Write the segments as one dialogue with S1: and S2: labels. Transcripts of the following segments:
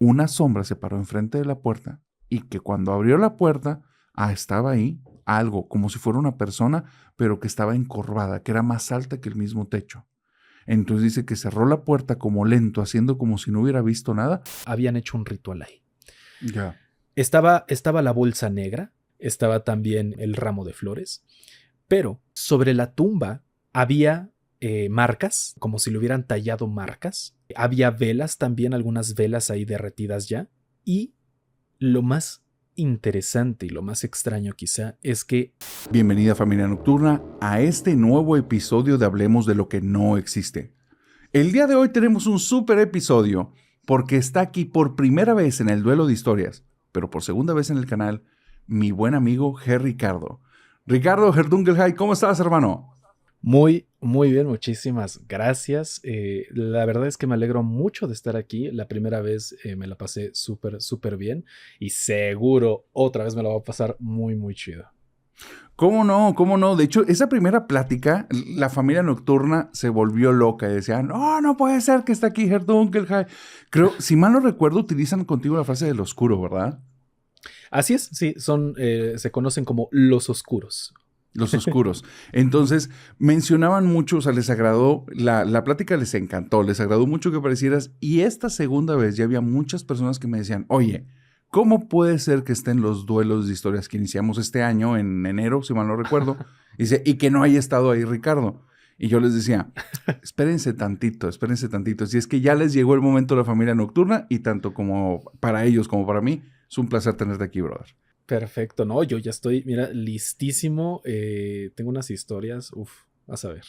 S1: una sombra se paró enfrente de la puerta y que cuando abrió la puerta, estaba ahí algo, como si fuera una persona, pero que estaba encorvada, que era más alta que el mismo techo. Entonces dice que cerró la puerta como lento, haciendo como si no hubiera visto nada.
S2: Habían hecho un ritual ahí.
S1: Ya.
S2: Estaba la bolsa negra, estaba también el ramo de flores, pero sobre la tumba había marcas, como si le hubieran tallado marcas. Había velas también, algunas velas ahí derretidas ya. Y lo más interesante y lo más extraño quizá es que...
S1: Bienvenida familia nocturna a este nuevo episodio de Hablemos de lo que no existe. El día de hoy tenemos un súper episodio porque está aquí por primera vez en el Duelo de Historias, pero por segunda vez en el canal, mi buen amigo Ricardo. Ricardo Herdunkelhai, ¿cómo estás, hermano?
S2: Muy, muy bien, muchísimas gracias. La verdad es que me alegro mucho de estar aquí. La primera vez me la pasé súper, súper bien y seguro otra vez me la va a pasar muy, muy chido.
S1: ¿Cómo no? ¿Cómo no? De hecho, esa primera plática, la familia nocturna se volvió loca y decían, no, no puede ser que está aquí Herdunkelhai. Creo, si mal no recuerdo, utilizan contigo la frase del oscuro, ¿verdad?
S2: Así es, sí, se conocen como los oscuros.
S1: Los oscuros. Entonces, mencionaban mucho, o sea, les agradó, la plática les encantó, les agradó mucho que aparecieras. Y esta segunda vez ya había muchas personas que me decían, oye, ¿cómo puede ser que estén los duelos de historias que iniciamos este año, en enero, si mal no recuerdo? Dice, y que no haya estado ahí Ricardo. Y yo les decía, espérense tantito, espérense tantito. Si es que ya les llegó el momento de la familia nocturna, y tanto como para ellos como para mí, es un placer tenerte aquí, brother.
S2: Perfecto, no, yo ya estoy, mira, listísimo. Tengo unas historias, vas a ver.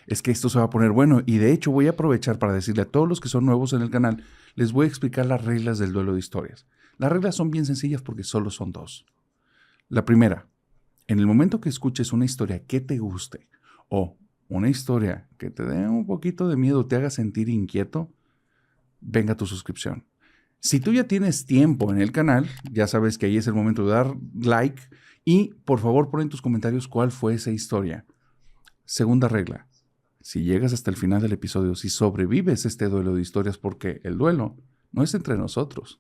S1: Es que esto se va a poner bueno y de hecho voy a aprovechar para decirle a todos los que son nuevos en el canal, les voy a explicar las reglas del duelo de historias. Las reglas son bien sencillas porque solo son dos. La primera, en el momento que escuches una historia que te guste o una historia que te dé un poquito de miedo, te haga sentir inquieto, venga tu suscripción. Si tú ya tienes tiempo en el canal, ya sabes que ahí es el momento de dar like y por favor pon en tus comentarios cuál fue esa historia. Segunda regla, si llegas hasta el final del episodio, si sobrevives este duelo de historias, porque el duelo no es entre nosotros,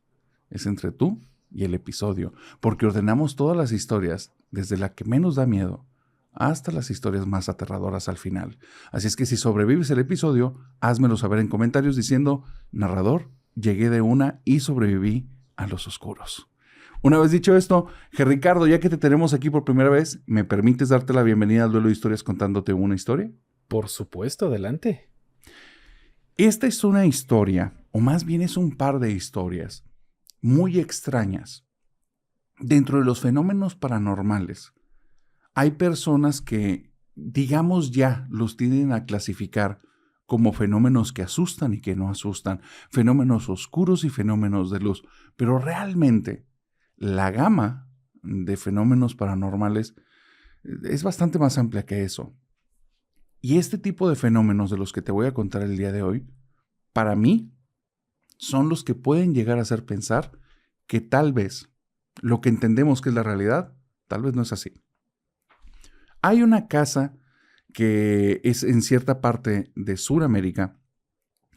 S1: es entre tú y el episodio, porque ordenamos todas las historias, desde la que menos da miedo hasta las historias más aterradoras al final. Así es que si sobrevives el episodio, házmelo saber en comentarios diciendo, narrador, llegué de una y sobreviví a los oscuros. Una vez dicho esto, Ricardo, ya que te tenemos aquí por primera vez, ¿me permites darte la bienvenida al duelo de historias contándote una historia?
S2: Por supuesto, adelante.
S1: Esta es una historia, o más bien es un par de historias, muy extrañas. Dentro de los fenómenos paranormales, hay personas que, digamos ya, los tienden a clasificar como fenómenos que asustan y que no asustan, fenómenos oscuros y fenómenos de luz, pero realmente la gama de fenómenos paranormales es bastante más amplia que eso. Y este tipo de fenómenos de los que te voy a contar el día de hoy, para mí, son los que pueden llegar a hacer pensar que tal vez lo que entendemos que es la realidad, tal vez no es así. Hay una casa que es en cierta parte de Sudamérica,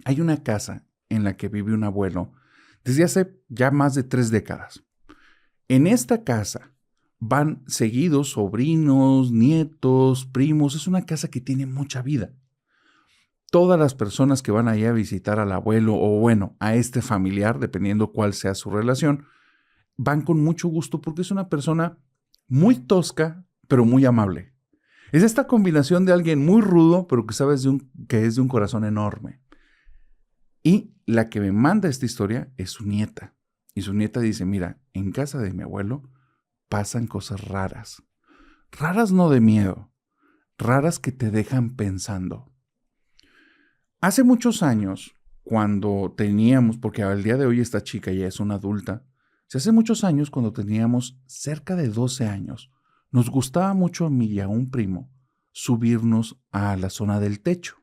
S1: hay una casa en la que vive un abuelo desde hace ya más de 3 décadas. En esta casa van seguidos sobrinos, nietos, primos. Es una casa que tiene mucha vida. Todas las personas que van allá a visitar al abuelo o bueno, a este familiar, dependiendo cuál sea su relación, van con mucho gusto porque es una persona muy tosca, pero muy amable. Es esta combinación de alguien muy rudo, pero que sabes que es de un corazón enorme. Y la que me manda esta historia es su nieta. Y su nieta dice, mira, en casa de mi abuelo pasan cosas raras. Raras no de miedo, raras que te dejan pensando. Hace muchos años, cuando teníamos, porque al día de hoy esta chica ya es una adulta, hace muchos años cuando teníamos cerca de 12 años, nos gustaba mucho a mí y a un primo subirnos a la zona del techo.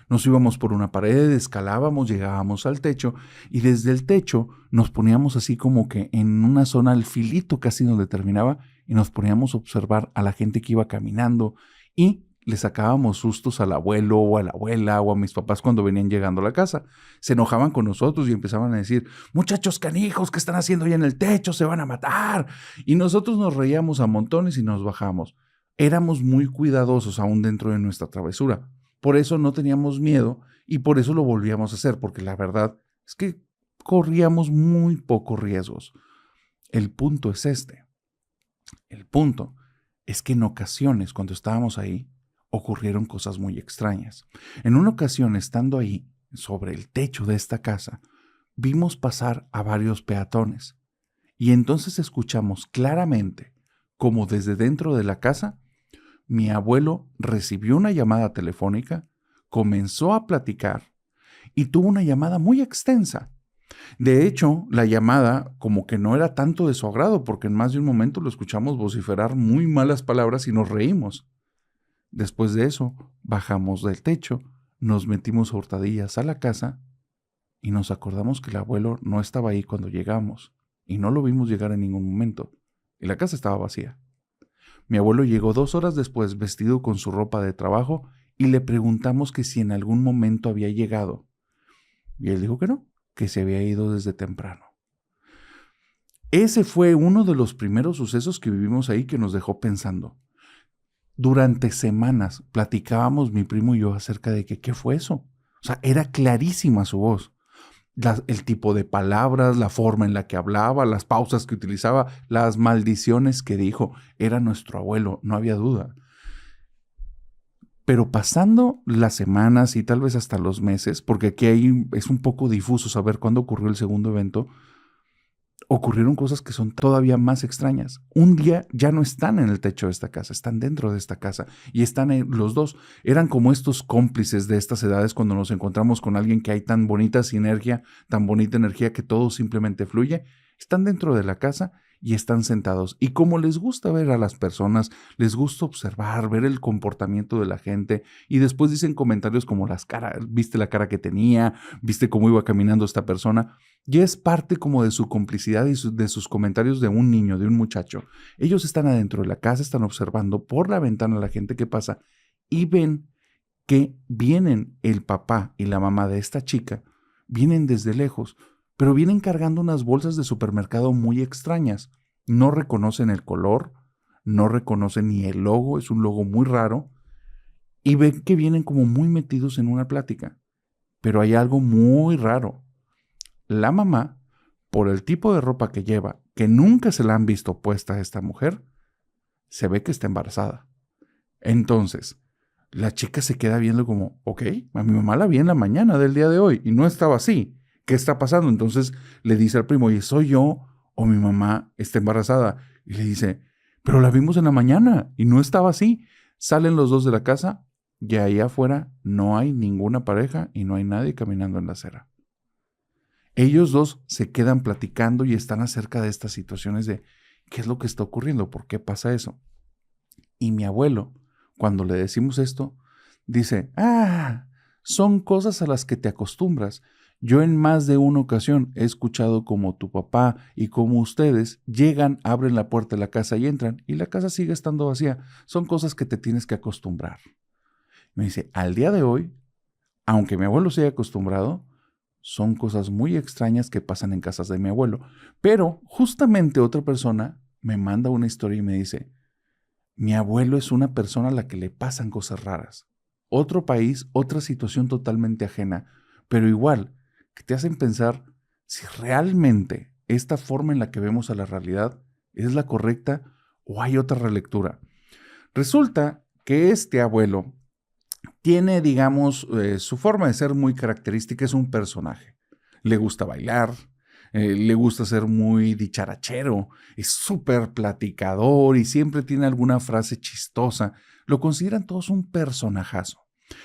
S1: Nos íbamos por una pared, escalábamos, llegábamos al techo y desde el techo nos poníamos así como que en una zona al filito casi donde terminaba y nos poníamos a observar a la gente que iba caminando y le sacábamos sustos al abuelo o a la abuela o a mis papás cuando venían llegando a la casa. Se enojaban con nosotros y empezaban a decir, muchachos canijos, ¿qué están haciendo ahí en el techo? Se van a matar. Y nosotros nos reíamos a montones y nos bajamos. Éramos muy cuidadosos aún dentro de nuestra travesura. Por eso no teníamos miedo y por eso lo volvíamos a hacer, porque la verdad es que corríamos muy pocos riesgos. El punto es este. El punto es que en ocasiones, cuando estábamos ahí, ocurrieron cosas muy extrañas. En una ocasión, estando ahí, sobre el techo de esta casa, vimos pasar a varios peatones y entonces escuchamos claramente como desde dentro de la casa, mi abuelo recibió una llamada telefónica, comenzó a platicar y tuvo una llamada muy extensa. De hecho, la llamada como que no era tanto de su agrado, porque en más de un momento lo escuchamos vociferar muy malas palabras y nos reímos. Después de eso, bajamos del techo, nos metimos a hurtadillas a la casa y nos acordamos que el abuelo no estaba ahí cuando llegamos y no lo vimos llegar en ningún momento. Y la casa estaba vacía. Mi abuelo llegó 2 horas después vestido con su ropa de trabajo y le preguntamos que si en algún momento había llegado. Y él dijo que no, que se había ido desde temprano. Ese fue uno de los primeros sucesos que vivimos ahí que nos dejó pensando. Durante semanas platicábamos mi primo y yo acerca de que qué fue eso. O sea, era clarísima su voz. El tipo de palabras, la forma en la que hablaba, las pausas que utilizaba, las maldiciones que dijo. Era nuestro abuelo, no había duda. Pero pasando las semanas y tal vez hasta los meses, porque aquí es un poco difuso saber cuándo ocurrió el segundo evento, ocurrieron cosas que son todavía más extrañas. Un día ya no están en el techo de esta casa, están dentro de esta casa y están los dos. Eran como estos cómplices de estas edades cuando nos encontramos con alguien que hay tan bonita sinergia, tan bonita energía que todo simplemente fluye. Están dentro de la casa y están sentados. Y como les gusta ver a las personas, les gusta observar, ver el comportamiento de la gente y después dicen comentarios como las caras, viste la cara que tenía, viste cómo iba caminando esta persona. Y es parte como de su complicidad y de sus comentarios de un niño, de un muchacho. Ellos están adentro de la casa, están observando por la ventana a la gente que pasa y ven que vienen el papá y la mamá de esta chica, vienen desde lejos, pero vienen cargando unas bolsas de supermercado muy extrañas. No reconocen el color, no reconocen ni el logo, es un logo muy raro, y ven que vienen como muy metidos en una plática. Pero hay algo muy raro. La mamá, por el tipo de ropa que lleva, que nunca se la han visto puesta a esta mujer, se ve que está embarazada. Entonces, la chica se queda viendo como, ok, a mi mamá la vi en la mañana del día de hoy y no estaba así. ¿Qué está pasando? Entonces le dice al primo, oye, ¿soy yo o mi mamá está embarazada? Y le dice, pero la vimos en la mañana y no estaba así. Salen los dos de la casa y ahí afuera no hay ninguna pareja y no hay nadie caminando en la acera. Ellos dos se quedan platicando y están acerca de estas situaciones de qué es lo que está ocurriendo, por qué pasa eso. Y mi abuelo, cuando le decimos esto, dice, son cosas a las que te acostumbras. Yo en más de una ocasión he escuchado como tu papá y como ustedes llegan, abren la puerta de la casa y entran y la casa sigue estando vacía. Son cosas que te tienes que acostumbrar. Me dice, al día de hoy, aunque mi abuelo se haya acostumbrado, son cosas muy extrañas que pasan en casas de mi abuelo. Pero justamente otra persona me manda una historia y me dice, mi abuelo es una persona a la que le pasan cosas raras. Otro país, otra situación totalmente ajena, pero igual, que te hacen pensar si realmente esta forma en la que vemos a la realidad es la correcta o hay otra relectura. Resulta que este abuelo tiene, digamos, su forma de ser muy característica, es un personaje. Le gusta bailar, le gusta ser muy dicharachero, es súper platicador y siempre tiene alguna frase chistosa. Lo consideran todos un personajazo.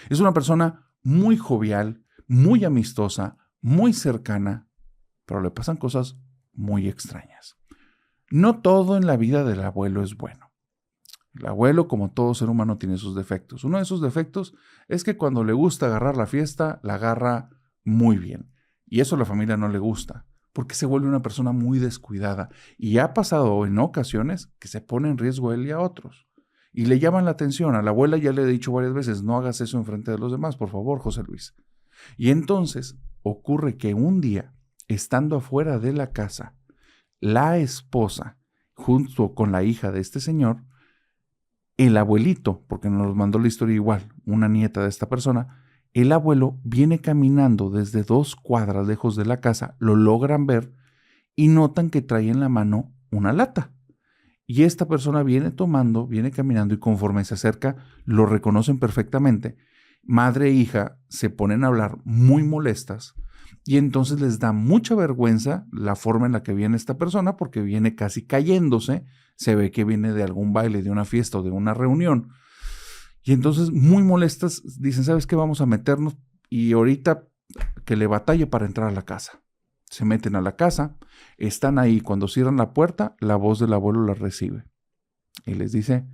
S1: Es una persona muy jovial, muy amistosa, muy cercana, pero le pasan cosas muy extrañas. No todo en la vida del abuelo es bueno. El abuelo, como todo ser humano, tiene sus defectos. Uno de esos defectos es que cuando le gusta agarrar la fiesta, la agarra muy bien. Y eso a la familia no le gusta, porque se vuelve una persona muy descuidada. Y ha pasado en ocasiones que se pone en riesgo él y a otros. y le llaman la atención. A la abuela ya le he dicho varias veces, no hagas eso enfrente de los demás, por favor, José Luis. Y entonces ocurre que un día, estando afuera de la casa, la esposa, junto con la hija de este señor, el abuelito, porque nos mandó la historia igual, una nieta de esta persona, el abuelo viene caminando desde 2 cuadras lejos de la casa, lo logran ver y notan que trae en la mano una lata. Y esta persona viene tomando, viene caminando y conforme se acerca, lo reconocen perfectamente. Madre e hija se ponen a hablar muy molestas y entonces les da mucha vergüenza la forma en la que viene esta persona porque viene casi cayéndose, se ve que viene de algún baile, de una fiesta o de una reunión. Y entonces muy molestas dicen, ¿sabes qué? Vamos a meternos y ahorita que le batalle para entrar a la casa. Se meten a la casa, están ahí, cuando cierran la puerta, la voz del abuelo la recibe y les dice,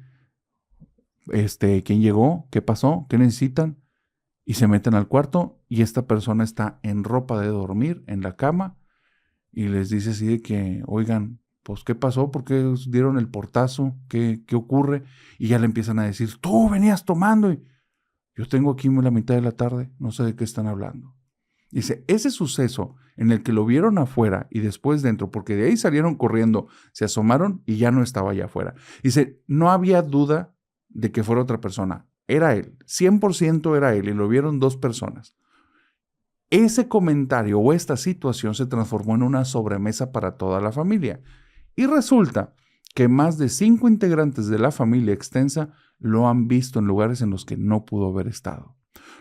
S1: ¿quién llegó? ¿Qué pasó? ¿Qué necesitan? Y se meten al cuarto y esta persona está en ropa de dormir, en la cama, y les dice así de que, oigan, pues, ¿qué pasó? ¿Por qué os dieron el portazo? ¿Qué ocurre? Y ya le empiezan a decir, tú venías tomando y yo tengo aquí la mitad de la tarde, no sé de qué están hablando. Dice, ese suceso en el que lo vieron afuera y después dentro, porque de ahí salieron corriendo, se asomaron y ya no estaba allá afuera. Dice, no había duda de que fuera otra persona. Era él, 100% era él y lo vieron 2 personas. Ese comentario o esta situación se transformó en una sobremesa para toda la familia. Y resulta que más de 5 integrantes de la familia extensa lo han visto en lugares en los que no pudo haber estado.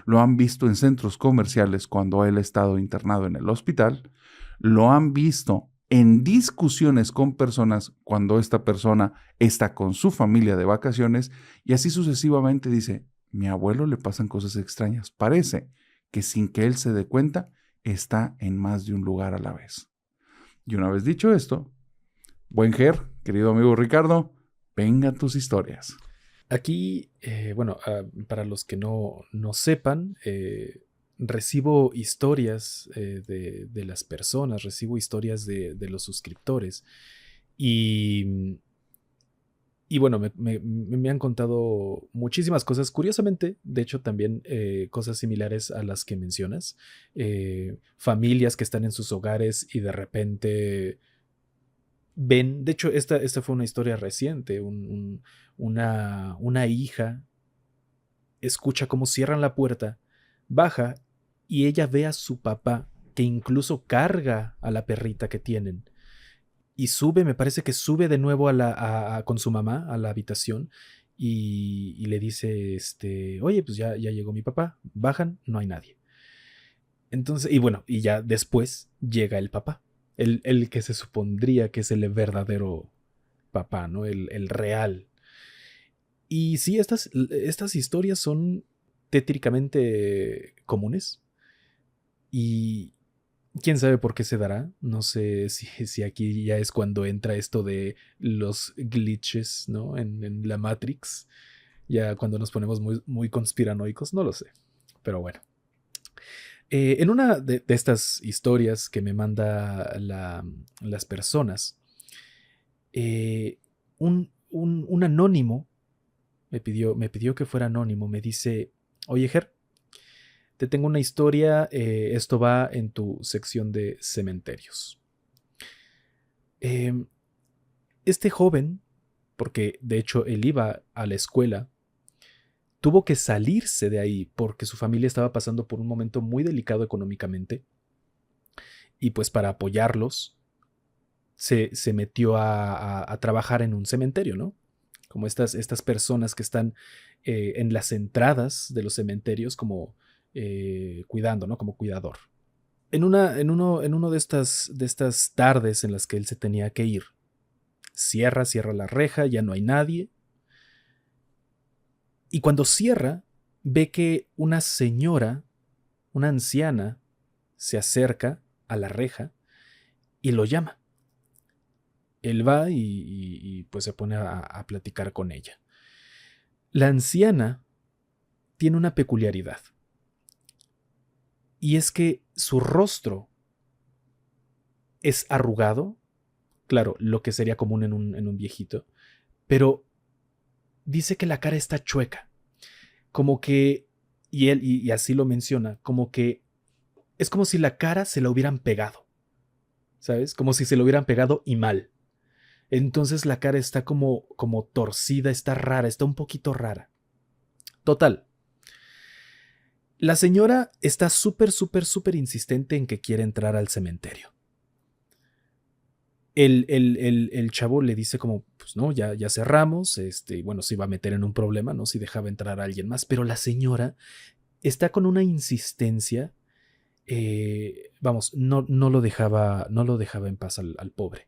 S1: Lo han visto en centros comerciales cuando él ha estado internado en el hospital. Lo han visto en discusiones con personas cuando esta persona está con su familia de vacaciones y así sucesivamente. Dice, mi abuelo le pasan cosas extrañas. Parece que sin que él se dé cuenta, está en más de un lugar a la vez. Y una vez dicho esto, buen Ger, querido amigo Ricardo, venga tus historias.
S2: Aquí, para los que no sepan, recibo historias de las personas, recibo historias de los suscriptores y bueno, me han contado muchísimas cosas. Curiosamente, de hecho, también cosas similares a las que mencionas. Familias que están en sus hogares y de repente ven. De hecho, esta fue una historia reciente. Una hija escucha cómo cierran la puerta, baja y ella ve a su papá que incluso carga a la perrita que tienen. Y sube, me parece que sube de nuevo con su mamá a la habitación y le dice, oye, pues ya llegó mi papá. Bajan, no hay nadie. Entonces, y bueno, y ya después llega el papá, el que se supondría que es el verdadero papá, ¿no? El real. Y sí, estas historias son tétricamente comunes y quién sabe por qué se dará. No sé si aquí ya es cuando entra esto de los glitches, ¿no? En la Matrix, ya cuando nos ponemos muy, muy conspiranoicos, no lo sé, pero bueno. En una de estas historias que me manda las personas, un anónimo me pidió que fuera anónimo, me dice, oye Ger, te tengo una historia, esto va en tu sección de cementerios. Este joven, porque de hecho él iba a la escuela, tuvo que salirse de ahí porque su familia estaba pasando por un momento muy delicado económicamente y pues para apoyarlos se metió a trabajar en un cementerio, ¿no? Como estas personas que están en las entradas de los cementerios como cuidando, ¿no? Como cuidador. En uno de estas tardes en las que él se tenía que ir, cierra la reja, ya no hay nadie. Y cuando cierra, ve que una señora, una anciana, se acerca a la reja y lo llama. Él va y pues se pone a platicar con ella. La anciana tiene una peculiaridad. Y es que su rostro es arrugado, claro, lo que sería común en un viejito, pero dice que la cara está chueca, como que, y así lo menciona, como que es como si la cara se la hubieran pegado, ¿sabes? Como si se lo hubieran pegado y mal. Entonces la cara está como torcida, está rara, está un poquito rara. Total. La señora está súper, súper, súper insistente en que quiere entrar al cementerio. El chavo le dice como, pues no, ya cerramos, bueno, se iba a meter en un problema, ¿no? Si dejaba entrar a alguien más, pero la señora está con una insistencia, vamos, no lo dejaba en paz al pobre.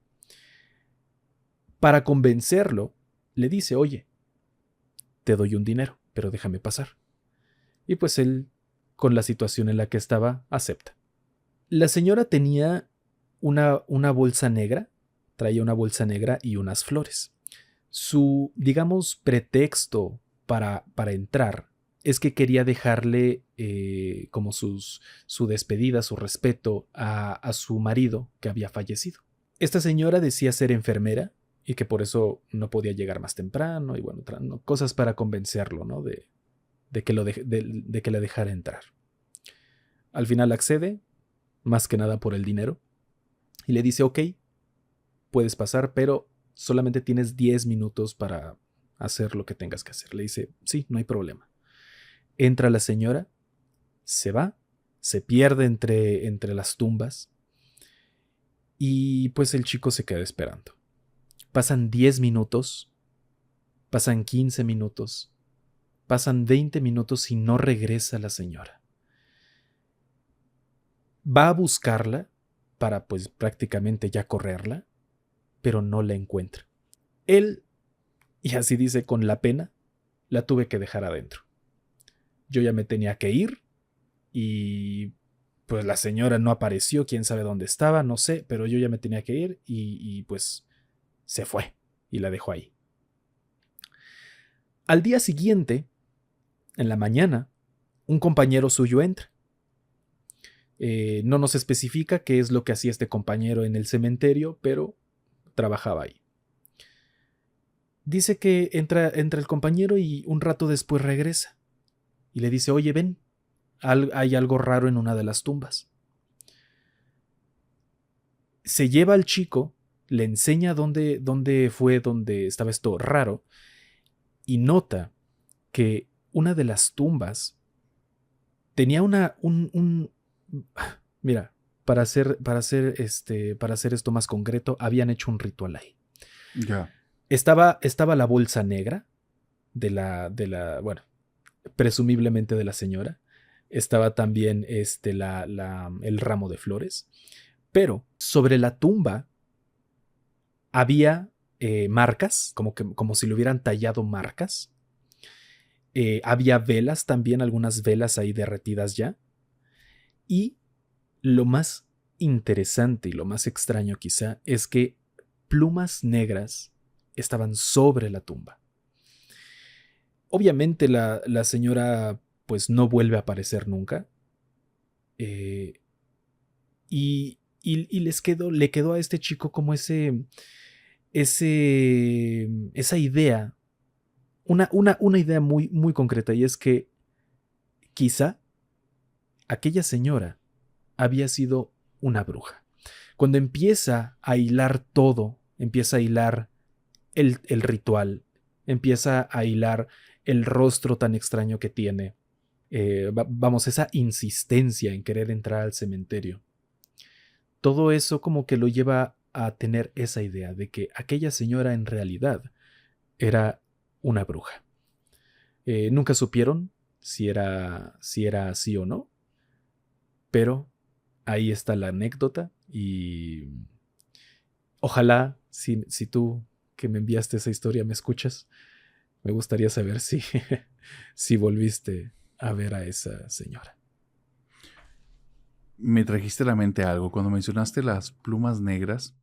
S2: Para convencerlo, le dice, oye, te doy un dinero, pero déjame pasar. Y pues él, con la situación en la que estaba, acepta. La señora tenía una bolsa negra, traía una bolsa negra y unas flores. Su, digamos, pretexto para entrar es que quería dejarle como su despedida, su respeto a su marido que había fallecido. Esta señora decía ser enfermera y que por eso no podía llegar más temprano y bueno, ¿no? Cosas para convencerlo, ¿no? De que, de que la dejara entrar. Al final accede, más que nada por el dinero, y le dice, ok, puedes pasar, pero solamente tienes 10 minutos para hacer lo que tengas que hacer. Le dice, sí, no hay problema. Entra la señora, se va, se pierde entre las tumbas y pues el chico se queda esperando. Pasan 10 minutos, pasan 15 minutos, pasan 20 minutos y no regresa la señora. Va a buscarla para pues prácticamente ya correrla, pero no la encuentra. Él, y así dice con la pena, la tuve que dejar adentro. Yo ya me tenía que ir y pues la señora no apareció, quién sabe dónde estaba, no sé, pero yo ya me tenía que ir y pues se fue y la dejó ahí. Al día siguiente, en la mañana, un compañero suyo entra. No nos especifica qué es lo que hacía este compañero en el cementerio, pero trabajaba ahí. Dice que entra el compañero y un rato después regresa y le dice, oye, ven, hay algo raro en una de las tumbas. Se lleva al chico, le enseña dónde fue, dónde estaba esto raro, y nota que una de las tumbas tenía mira, para hacer esto más concreto, habían hecho un ritual ahí.
S1: Ya.
S2: Estaba la bolsa negra bueno, presumiblemente de la señora. Estaba también el ramo de flores. Pero sobre la tumba había marcas, como si le hubieran tallado marcas. Había velas también, algunas velas ahí derretidas ya. Y lo más interesante y lo más extraño quizá es que plumas negras estaban sobre la tumba. Obviamente la señora pues no vuelve a aparecer nunca. Y le quedó a este chico como esa idea, una idea muy, muy concreta, y es que quizá aquella señora había sido una bruja. Cuando empieza a hilar todo, empieza a hilar el ritual, empieza a hilar el rostro tan extraño que tiene, vamos, esa insistencia en querer entrar al cementerio. Todo eso como que lo lleva a tener esa idea de que aquella señora en realidad era una bruja. Nunca supieron si era así o no, pero ahí está la anécdota y ojalá si tú que me enviaste esa historia me escuchas, me gustaría saber si volviste a ver a esa señora.
S1: Me trajiste a la mente algo. Cuando mencionaste las plumas negras,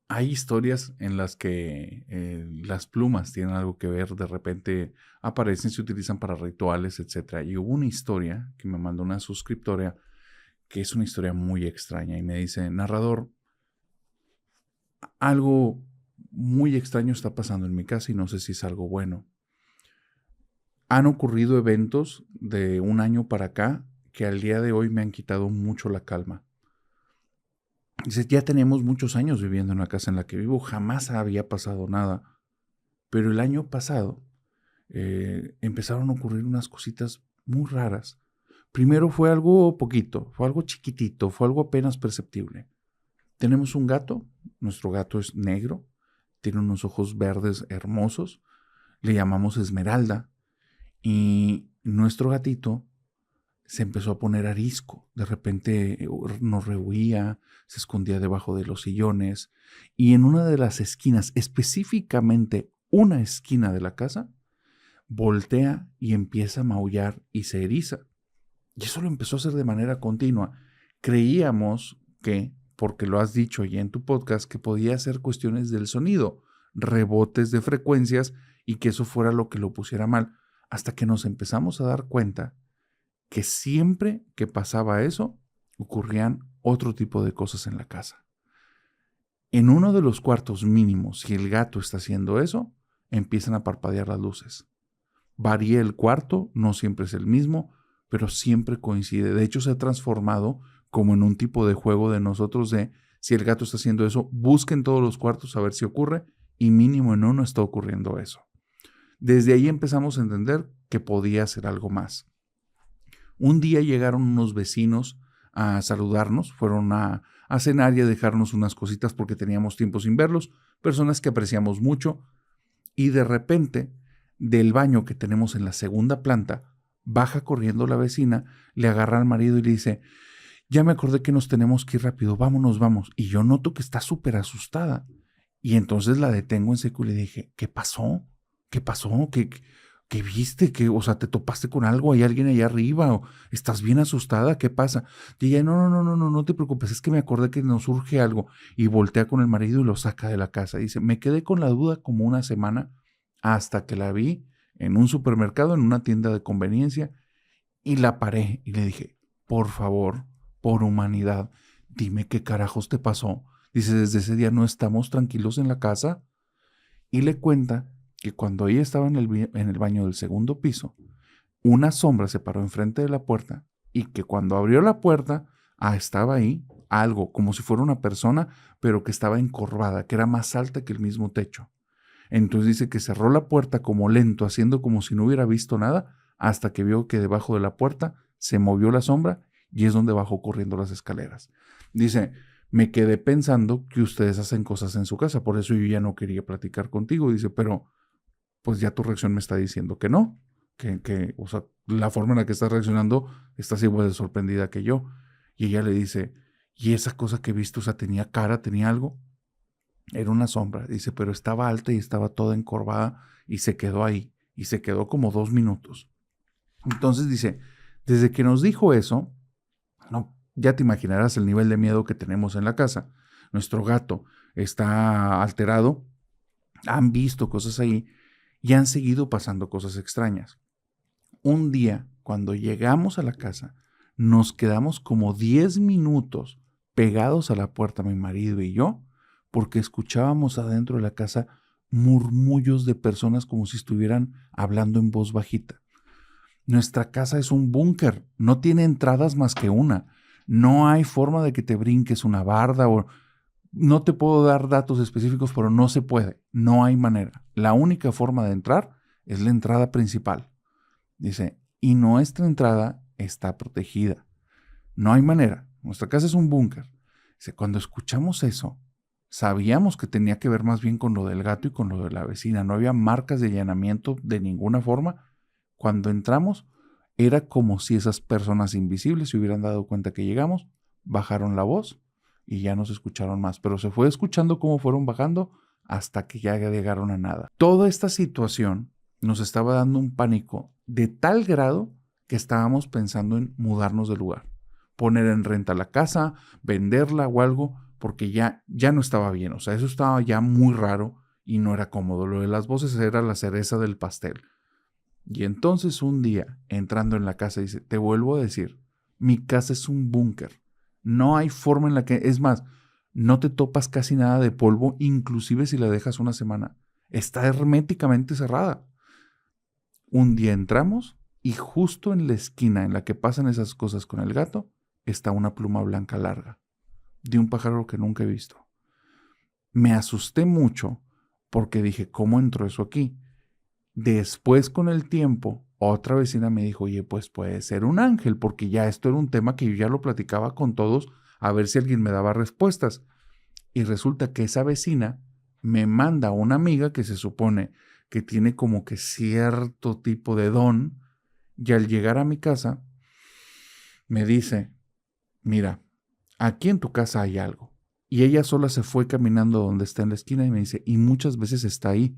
S1: hay historias en las que las plumas tienen algo que ver, de repente aparecen, se utilizan para rituales, etc. Y hubo una historia que me mandó una suscriptora que es una historia muy extraña y me dice, narrador, algo muy extraño está pasando en mi casa y no sé si es algo bueno. Han ocurrido eventos de un año para acá que al día de hoy me han quitado mucho la calma. Dice, ya tenemos muchos años viviendo en la casa en la que vivo, jamás había pasado nada. Pero el año pasado empezaron a ocurrir unas cositas muy raras. Primero fue algo poquito, fue algo chiquitito, fue algo apenas perceptible. Tenemos un gato, nuestro gato es negro, tiene unos ojos verdes hermosos, le llamamos Esmeralda, y nuestro gatito se empezó a poner arisco. De repente nos rehuía, se escondía debajo de los sillones, y en una de las esquinas, específicamente una esquina de la casa, voltea y empieza a maullar y se eriza. Y eso lo empezó a hacer de manera continua. Creíamos que, porque lo has dicho ya en tu podcast, que podía ser cuestiones del sonido, rebotes de frecuencias y que eso fuera lo que lo pusiera mal, hasta que nos empezamos a dar cuenta que siempre que pasaba eso, ocurrían otro tipo de cosas en la casa. En uno de los cuartos mínimos, si el gato está haciendo eso, empiezan a parpadear las luces. Varía el cuarto, no siempre es el mismo, pero siempre coincide. De hecho, se ha transformado como en un tipo de juego de nosotros de, si el gato está haciendo eso, busquen todos los cuartos a ver si ocurre, y mínimo en uno está ocurriendo eso. Desde ahí empezamos a entender que podía ser algo más. Un día llegaron unos vecinos a saludarnos, fueron a cenar y a dejarnos unas cositas porque teníamos tiempo sin verlos, personas que apreciamos mucho, y de repente, del baño que tenemos en la segunda planta, baja corriendo la vecina, le agarra al marido y le dice, ya me acordé que nos tenemos que ir rápido, vámonos, vamos. Y yo noto que está súper asustada. Y entonces la detengo en seco y le dije, ¿qué pasó? ¿Qué pasó? ¿Qué viste? O sea, ¿te topaste con algo? ¿Hay alguien allá arriba? ¿O estás bien asustada? ¿Qué pasa? Y ella, no te preocupes, es que me acordé que nos surge algo. Y voltea con el marido y lo saca de la casa. Dice, me quedé con la duda como una semana hasta que la vi en un supermercado, en una tienda de conveniencia, y la paré y le dije, por favor, por humanidad, dime qué carajos te pasó. Dice, desde ese día no estamos tranquilos en la casa. Y le cuenta que cuando ella estaba en el baño del segundo piso, una sombra se paró enfrente de la puerta y que cuando abrió la puerta, estaba ahí algo, como si fuera una persona, pero que estaba encorvada, que era más alta que el mismo techo. Entonces dice que cerró la puerta como lento, haciendo como si no hubiera visto nada, hasta que vio que debajo de la puerta se movió la sombra y es donde bajó corriendo las escaleras. Dice, me quedé pensando que ustedes hacen cosas en su casa, por eso yo ya no quería platicar contigo. Dice, pero pues ya tu reacción me está diciendo que no, o sea, la forma en la que estás reaccionando, estás igual de sorprendida que yo. Y ella le dice, ¿y esa cosa que viste, o sea, tenía cara, tenía algo? Era una sombra, dice, pero estaba alta y estaba toda encorvada y se quedó ahí, y se quedó como 2 minutos. Entonces dice, desde que nos dijo eso, no, ya te imaginarás el nivel de miedo que tenemos en la casa. Nuestro gato está alterado, han visto cosas ahí y han seguido pasando cosas extrañas. Un día, cuando llegamos a la casa, nos quedamos como 10 minutos pegados a la puerta, mi marido y yo, porque escuchábamos adentro de la casa murmullos de personas como si estuvieran hablando en voz bajita. Nuestra casa es un búnker, no tiene entradas más que una. No hay forma de que te brinques una barda o... No te puedo dar datos específicos, pero no se puede, no hay manera. La única forma de entrar es la entrada principal. Dice, y nuestra entrada está protegida. No hay manera, nuestra casa es un búnker. Dice, cuando escuchamos eso, sabíamos que tenía que ver más bien con lo del gato y con lo de la vecina. No había marcas de allanamiento de ninguna forma. Cuando entramos, era como si esas personas invisibles se hubieran dado cuenta que llegamos, bajaron la voz y ya no se escucharon más. Pero se fue escuchando cómo fueron bajando hasta que ya llegaron a nada. Toda esta situación nos estaba dando un pánico de tal grado que estábamos pensando en mudarnos de lugar, poner en renta la casa, venderla o algo, porque ya no estaba bien. O sea, eso estaba ya muy raro y no era cómodo. Lo de las voces era la cereza del pastel. Y entonces un día, entrando en la casa, dice, te vuelvo a decir, mi casa es un búnker. No hay forma en la que, es más, no te topas casi nada de polvo, inclusive si la dejas una semana. Está herméticamente cerrada. Un día entramos y justo en la esquina en la que pasan esas cosas con el gato está una pluma blanca larga de un pájaro que nunca he visto. Me asusté mucho porque dije, ¿cómo entró eso aquí? Después, con el tiempo, otra vecina me dijo, oye, pues puede ser un ángel, porque ya esto era un tema que yo ya lo platicaba con todos a ver si alguien me daba respuestas. Y resulta que esa vecina me manda a una amiga que se supone que tiene como que cierto tipo de don, y al llegar a mi casa me dice, mira, aquí en tu casa hay algo. Y ella sola se fue caminando donde está en la esquina y me dice, y muchas veces está ahí,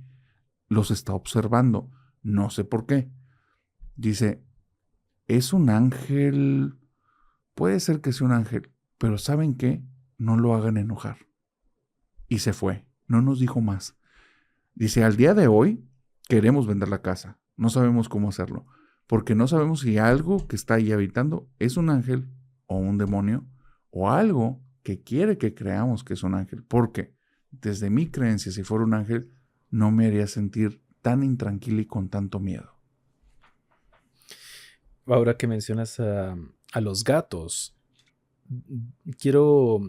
S1: los está observando, no sé por qué. Dice, es un ángel, puede ser que sea un ángel, pero ¿saben qué? No lo hagan enojar. Y se fue, no nos dijo más. Dice, al día de hoy queremos vender la casa, no sabemos cómo hacerlo, porque no sabemos si algo que está ahí habitando es un ángel o un demonio o algo que quiere que creamos que es un ángel, porque desde mi creencia, si fuera un ángel, no me haría sentir tan intranquilo y con tanto miedo.
S2: Ahora que mencionas a los gatos, quiero...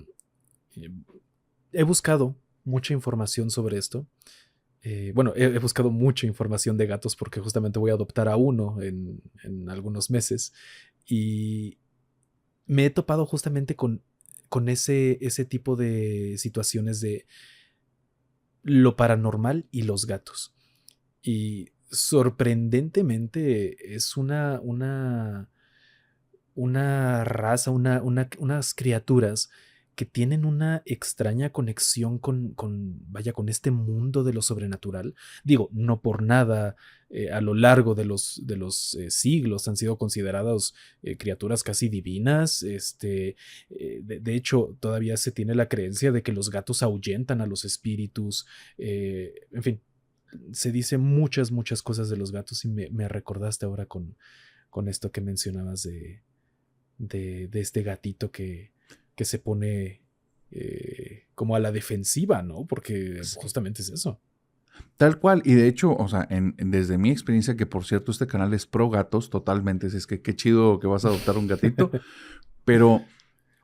S2: He buscado mucha información sobre esto. Bueno, he buscado mucha información de gatos porque justamente voy a adoptar a uno en algunos meses. Y me he topado justamente con ese tipo de situaciones de lo paranormal y los gatos. Y sorprendentemente es una raza, unas criaturas que tienen una extraña conexión vaya, con este mundo de lo sobrenatural. Digo, no por nada a lo largo de los siglos han sido considerados criaturas casi divinas. De hecho, todavía se tiene la creencia de que los gatos ahuyentan a los espíritus. En fin, se dice muchas, muchas cosas de los gatos y me recordaste ahora con esto que mencionabas de este gatito que se pone como a la defensiva, ¿no? Porque
S1: Sí.
S2: justamente es eso.
S1: Tal cual, y de hecho, o sea, desde mi experiencia, que por cierto este canal es pro gatos totalmente, es que qué chido que vas a adoptar un gatito, pero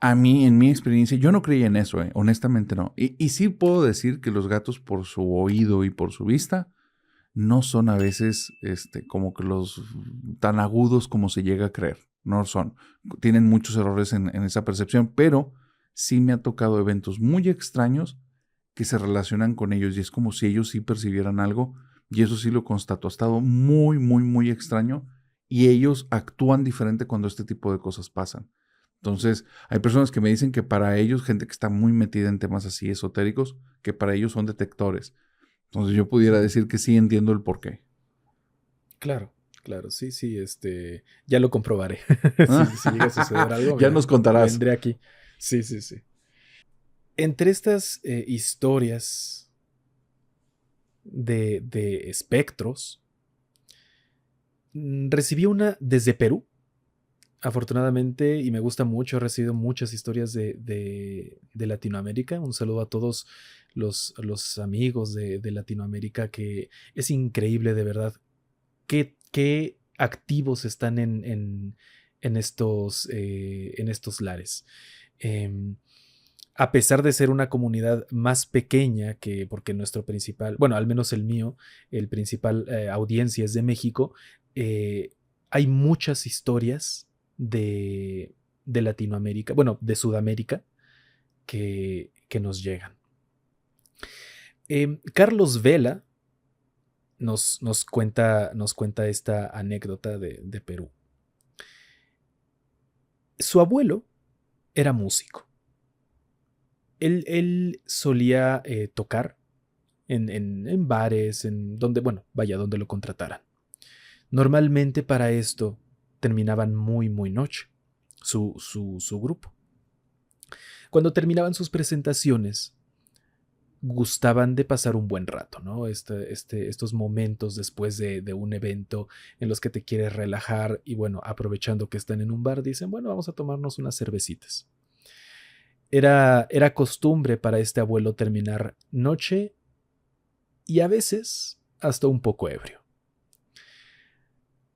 S1: a mí, en mi experiencia, yo no creía en eso, honestamente no. Y sí puedo decir que los gatos por su oído y por su vista no son a veces como que los tan agudos como se llega a creer, no son. Tienen muchos errores en esa percepción, pero sí me ha tocado eventos muy extraños que se relacionan con ellos y es como si ellos sí percibieran algo y eso sí lo constato. Ha estado muy, muy, muy extraño y ellos actúan diferente cuando este tipo de cosas pasan. Entonces, hay personas que me dicen que para ellos, gente que está muy metida en temas así esotéricos, que para ellos son detectores. Entonces, yo pudiera decir que sí entiendo el porqué.
S2: Claro, claro, sí, sí, ya lo comprobaré. Si llega a suceder algo,
S1: Ya nos contarás.
S2: vendré aquí. Sí, sí, sí. Entre estas historias de espectros, recibí una desde Perú. Afortunadamente, y me gusta mucho, he recibido muchas historias de Latinoamérica. Un saludo a todos los amigos de Latinoamérica, que es increíble de verdad qué activos están en estos lares. Em, a pesar de ser una comunidad más pequeña porque nuestro principal, bueno, al menos el mío, el principal audiencia es de México, hay muchas historias de Latinoamérica, bueno, de Sudamérica, que nos llegan. Carlos Vela nos cuenta esta anécdota de Perú. Su abuelo era músico. Él solía tocar en bares, en donde, bueno, vaya, donde lo contrataran. Normalmente para esto terminaban muy, muy noche, su grupo. Cuando terminaban sus presentaciones, gustaban de pasar un buen rato, ¿no? Estos momentos después de un evento en los que te quieres relajar y bueno, aprovechando que están en un bar, dicen, bueno, vamos a tomarnos unas cervecitas. Era costumbre para este abuelo terminar noche y a veces hasta un poco ebrio.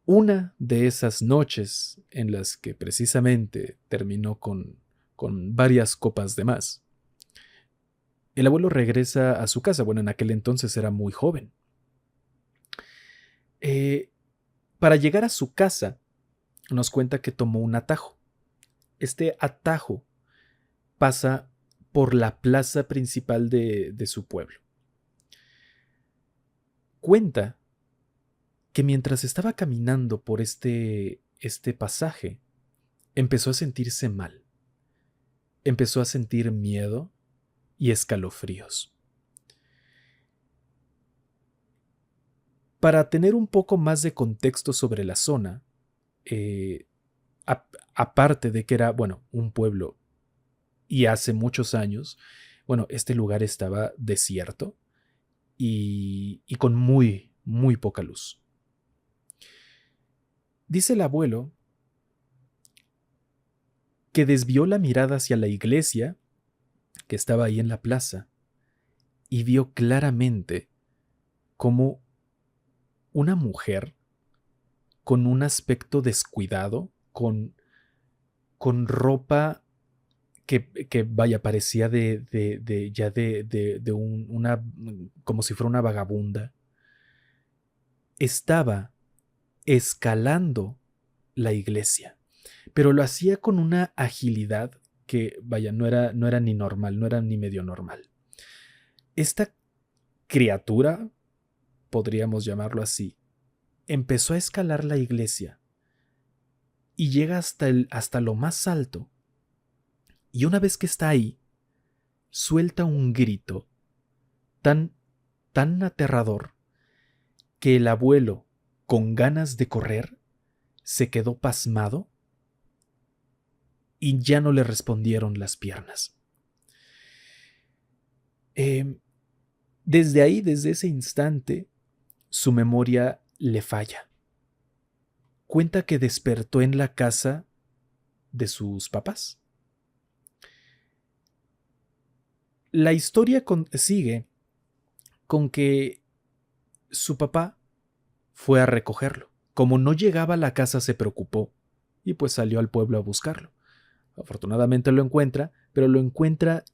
S2: Una de esas noches en las que precisamente terminó con varias copas de más, el abuelo regresa a su casa. Bueno, en aquel entonces era muy joven. Eh, para llegar a su casa, nos cuenta que tomó un atajo. Este atajo pasa por la plaza principal de su pueblo. Cuenta que mientras estaba caminando por este pasaje, empezó a sentirse mal. Empezó a sentir miedo y escalofríos. Para tener un poco más de contexto sobre la zona, eh, aparte de que era, bueno, un pueblo y hace muchos años, bueno, este lugar estaba desierto y con muy, muy poca luz. Dice el abuelo que desvió la mirada hacia la iglesia que estaba ahí en la plaza y vio claramente cómo una mujer con un aspecto descuidado, con ropa que vaya, parecía una, como si fuera una vagabunda, estaba escalando la iglesia, pero lo hacía con una agilidad que, vaya, no era ni normal, no era ni medio normal. Esta criatura, podríamos llamarlo así, empezó a escalar la iglesia y llega hasta lo más alto. Y una vez que está ahí, suelta un grito tan, tan aterrador que el abuelo, con ganas de correr, se quedó pasmado y ya no le respondieron las piernas. Desde ahí, desde ese instante, su memoria le falla. Cuenta que despertó en la casa de sus papás. La historia sigue con que su papá fue a recogerlo. Como no llegaba a la casa, se preocupó y pues salió al pueblo a buscarlo. Afortunadamente lo encuentra, pero lo encuentra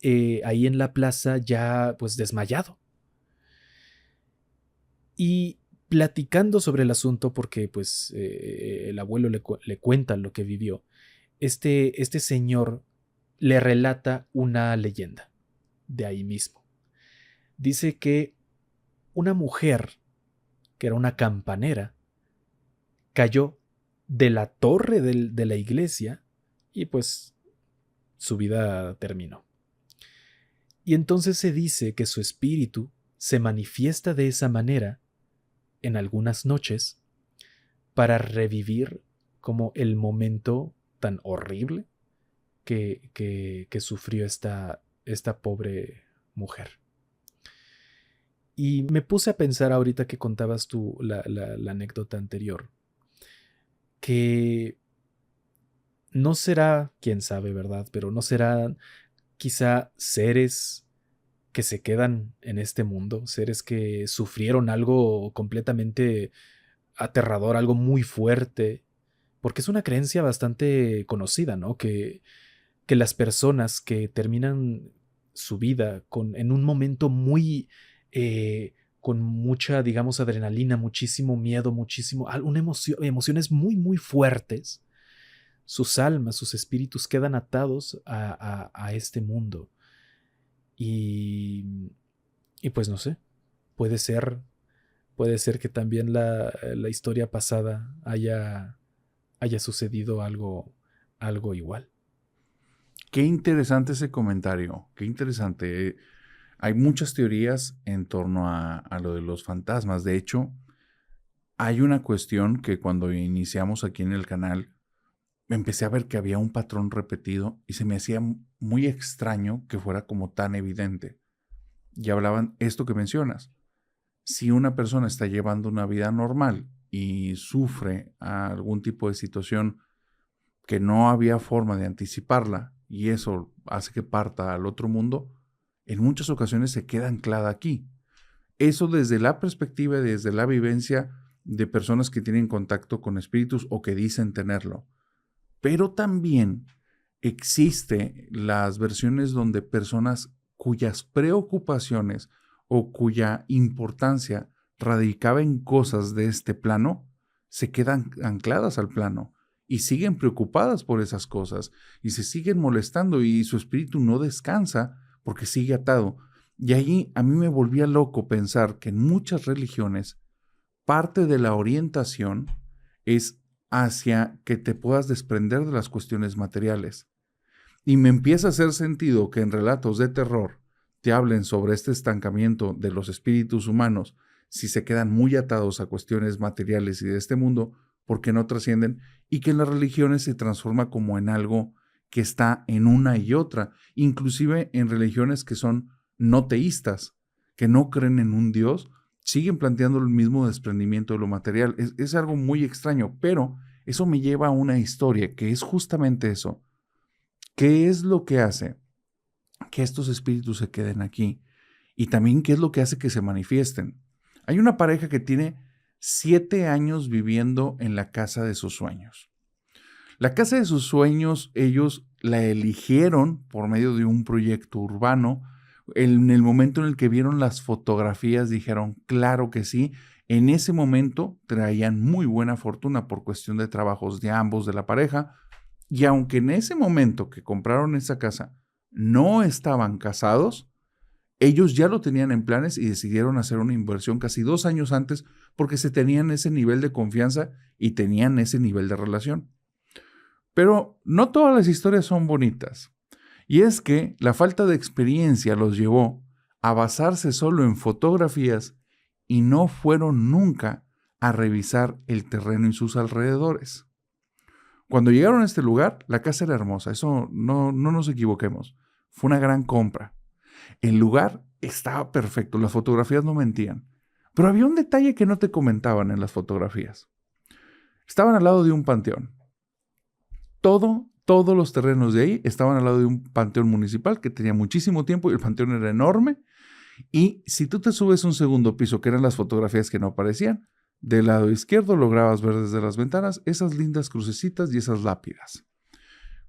S2: ahí en la plaza ya pues desmayado. Y platicando sobre el asunto, porque pues el abuelo le cuenta lo que vivió, este señor le relata una leyenda de ahí mismo. Dice que una mujer, que era una campanera, cayó de la torre de la iglesia y pues su vida terminó. Y entonces se dice que su espíritu se manifiesta de esa manera en algunas noches para revivir como el momento tan horrible que sufrió esta pobre mujer. Y me puse a pensar ahorita que contabas tú la anécdota anterior, que no será, quién sabe, ¿verdad? Pero no serán quizá seres que se quedan en este mundo, seres que sufrieron algo completamente aterrador, algo muy fuerte, porque es una creencia bastante conocida, ¿no? Que las personas que terminan su vida en un momento muy, con mucha, digamos, adrenalina, muchísimo miedo, emociones muy, muy fuertes, sus almas, sus espíritus quedan atados a este mundo. Y, y pues no sé, puede ser, puede ser que también la historia pasada haya sucedido algo igual.
S1: Qué interesante ese comentario, qué interesante. Hay muchas teorías en torno a lo de los fantasmas. De hecho, hay una cuestión que cuando iniciamos aquí en el canal, empecé a ver que había un patrón repetido y se me hacía muy extraño que fuera como tan evidente. Y hablaban esto que mencionas. Si una persona está llevando una vida normal y sufre algún tipo de situación que no había forma de anticiparla y eso hace que parta al otro mundo, en muchas ocasiones se queda anclada aquí. Eso desde la perspectiva, desde la vivencia de personas que tienen contacto con espíritus o que dicen tenerlo. Pero también existe las versiones donde personas cuyas preocupaciones o cuya importancia radicaba en cosas de este plano, se quedan ancladas al plano y siguen preocupadas por esas cosas y se siguen molestando y su espíritu no descansa porque sigue atado. Y ahí a mí me volvía loco pensar que en muchas religiones parte de la orientación es hacia que te puedas desprender de las cuestiones materiales. Y me empieza a hacer sentido que en relatos de terror te hablen sobre este estancamiento de los espíritus humanos si se quedan muy atados a cuestiones materiales y de este mundo, porque no trascienden, y que en las religiones se transforma como en algo que está en una y otra, inclusive en religiones que son no teístas, que no creen en un Dios, siguen planteando el mismo desprendimiento de lo material. Es algo muy extraño, pero eso me lleva a una historia que es justamente eso. ¿Qué es lo que hace que estos espíritus se queden aquí? Y también qué es lo que hace que se manifiesten. Hay una pareja que tiene 7 años viviendo en la casa de sus sueños. La casa de sus sueños, ellos la eligieron por medio de un proyecto urbano. En el momento en el que vieron las fotografías, dijeron, claro que sí. En ese momento traían muy buena fortuna por cuestión de trabajos de ambos, de la pareja. Y aunque en ese momento que compraron esa casa no estaban casados, ellos ya lo tenían en planes y decidieron hacer una inversión casi 2 años antes porque se tenían ese nivel de confianza y tenían ese nivel de relación. Pero no todas las historias son bonitas. Y es que la falta de experiencia los llevó a basarse solo en fotografías y no fueron nunca a revisar el terreno y sus alrededores. Cuando llegaron a este lugar, la casa era hermosa, eso no nos equivoquemos. Fue una gran compra. El lugar estaba perfecto, las fotografías no mentían. Pero había un detalle que no te comentaban en las fotografías. Estaban al lado de un panteón. Todos los terrenos de ahí estaban al lado de un panteón municipal que tenía muchísimo tiempo y el panteón era enorme. Y si tú te subes un segundo piso, que eran las fotografías que no aparecían, del lado izquierdo lograbas ver desde las ventanas esas lindas crucecitas y esas lápidas.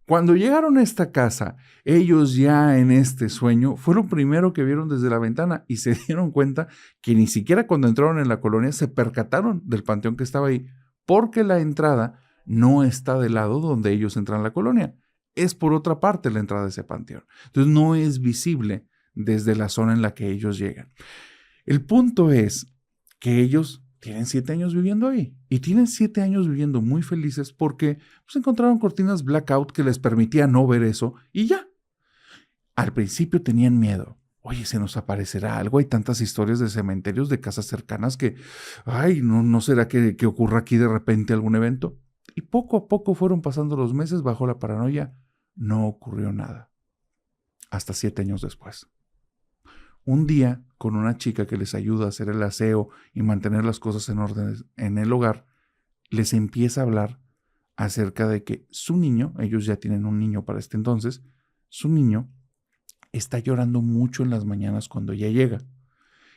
S1: Cuando llegaron a esta casa, ellos ya en este sueño fue lo primero que vieron desde la ventana y se dieron cuenta que ni siquiera cuando entraron en la colonia se percataron del panteón que estaba ahí, porque la entrada no está del lado donde ellos entran a la colonia, es por otra parte la entrada de ese panteón. Entonces no es visible desde la zona en la que ellos llegan. El punto es que ellos tienen 7 años viviendo ahí y tienen 7 años viviendo muy felices porque pues, encontraron cortinas blackout que les permitían no ver eso y ya. Al principio tenían miedo. Oye, se nos aparecerá algo. Hay tantas historias de cementerios, de casas cercanas que, ay, no será que ocurra aquí de repente algún evento. Y poco a poco fueron pasando los meses bajo la paranoia. No ocurrió nada. Hasta 7 años después. Un día, con una chica que les ayuda a hacer el aseo y mantener las cosas en orden en el hogar, les empieza a hablar acerca de que su niño, ellos ya tienen un niño para este entonces, su niño está llorando mucho en las mañanas cuando ella llega.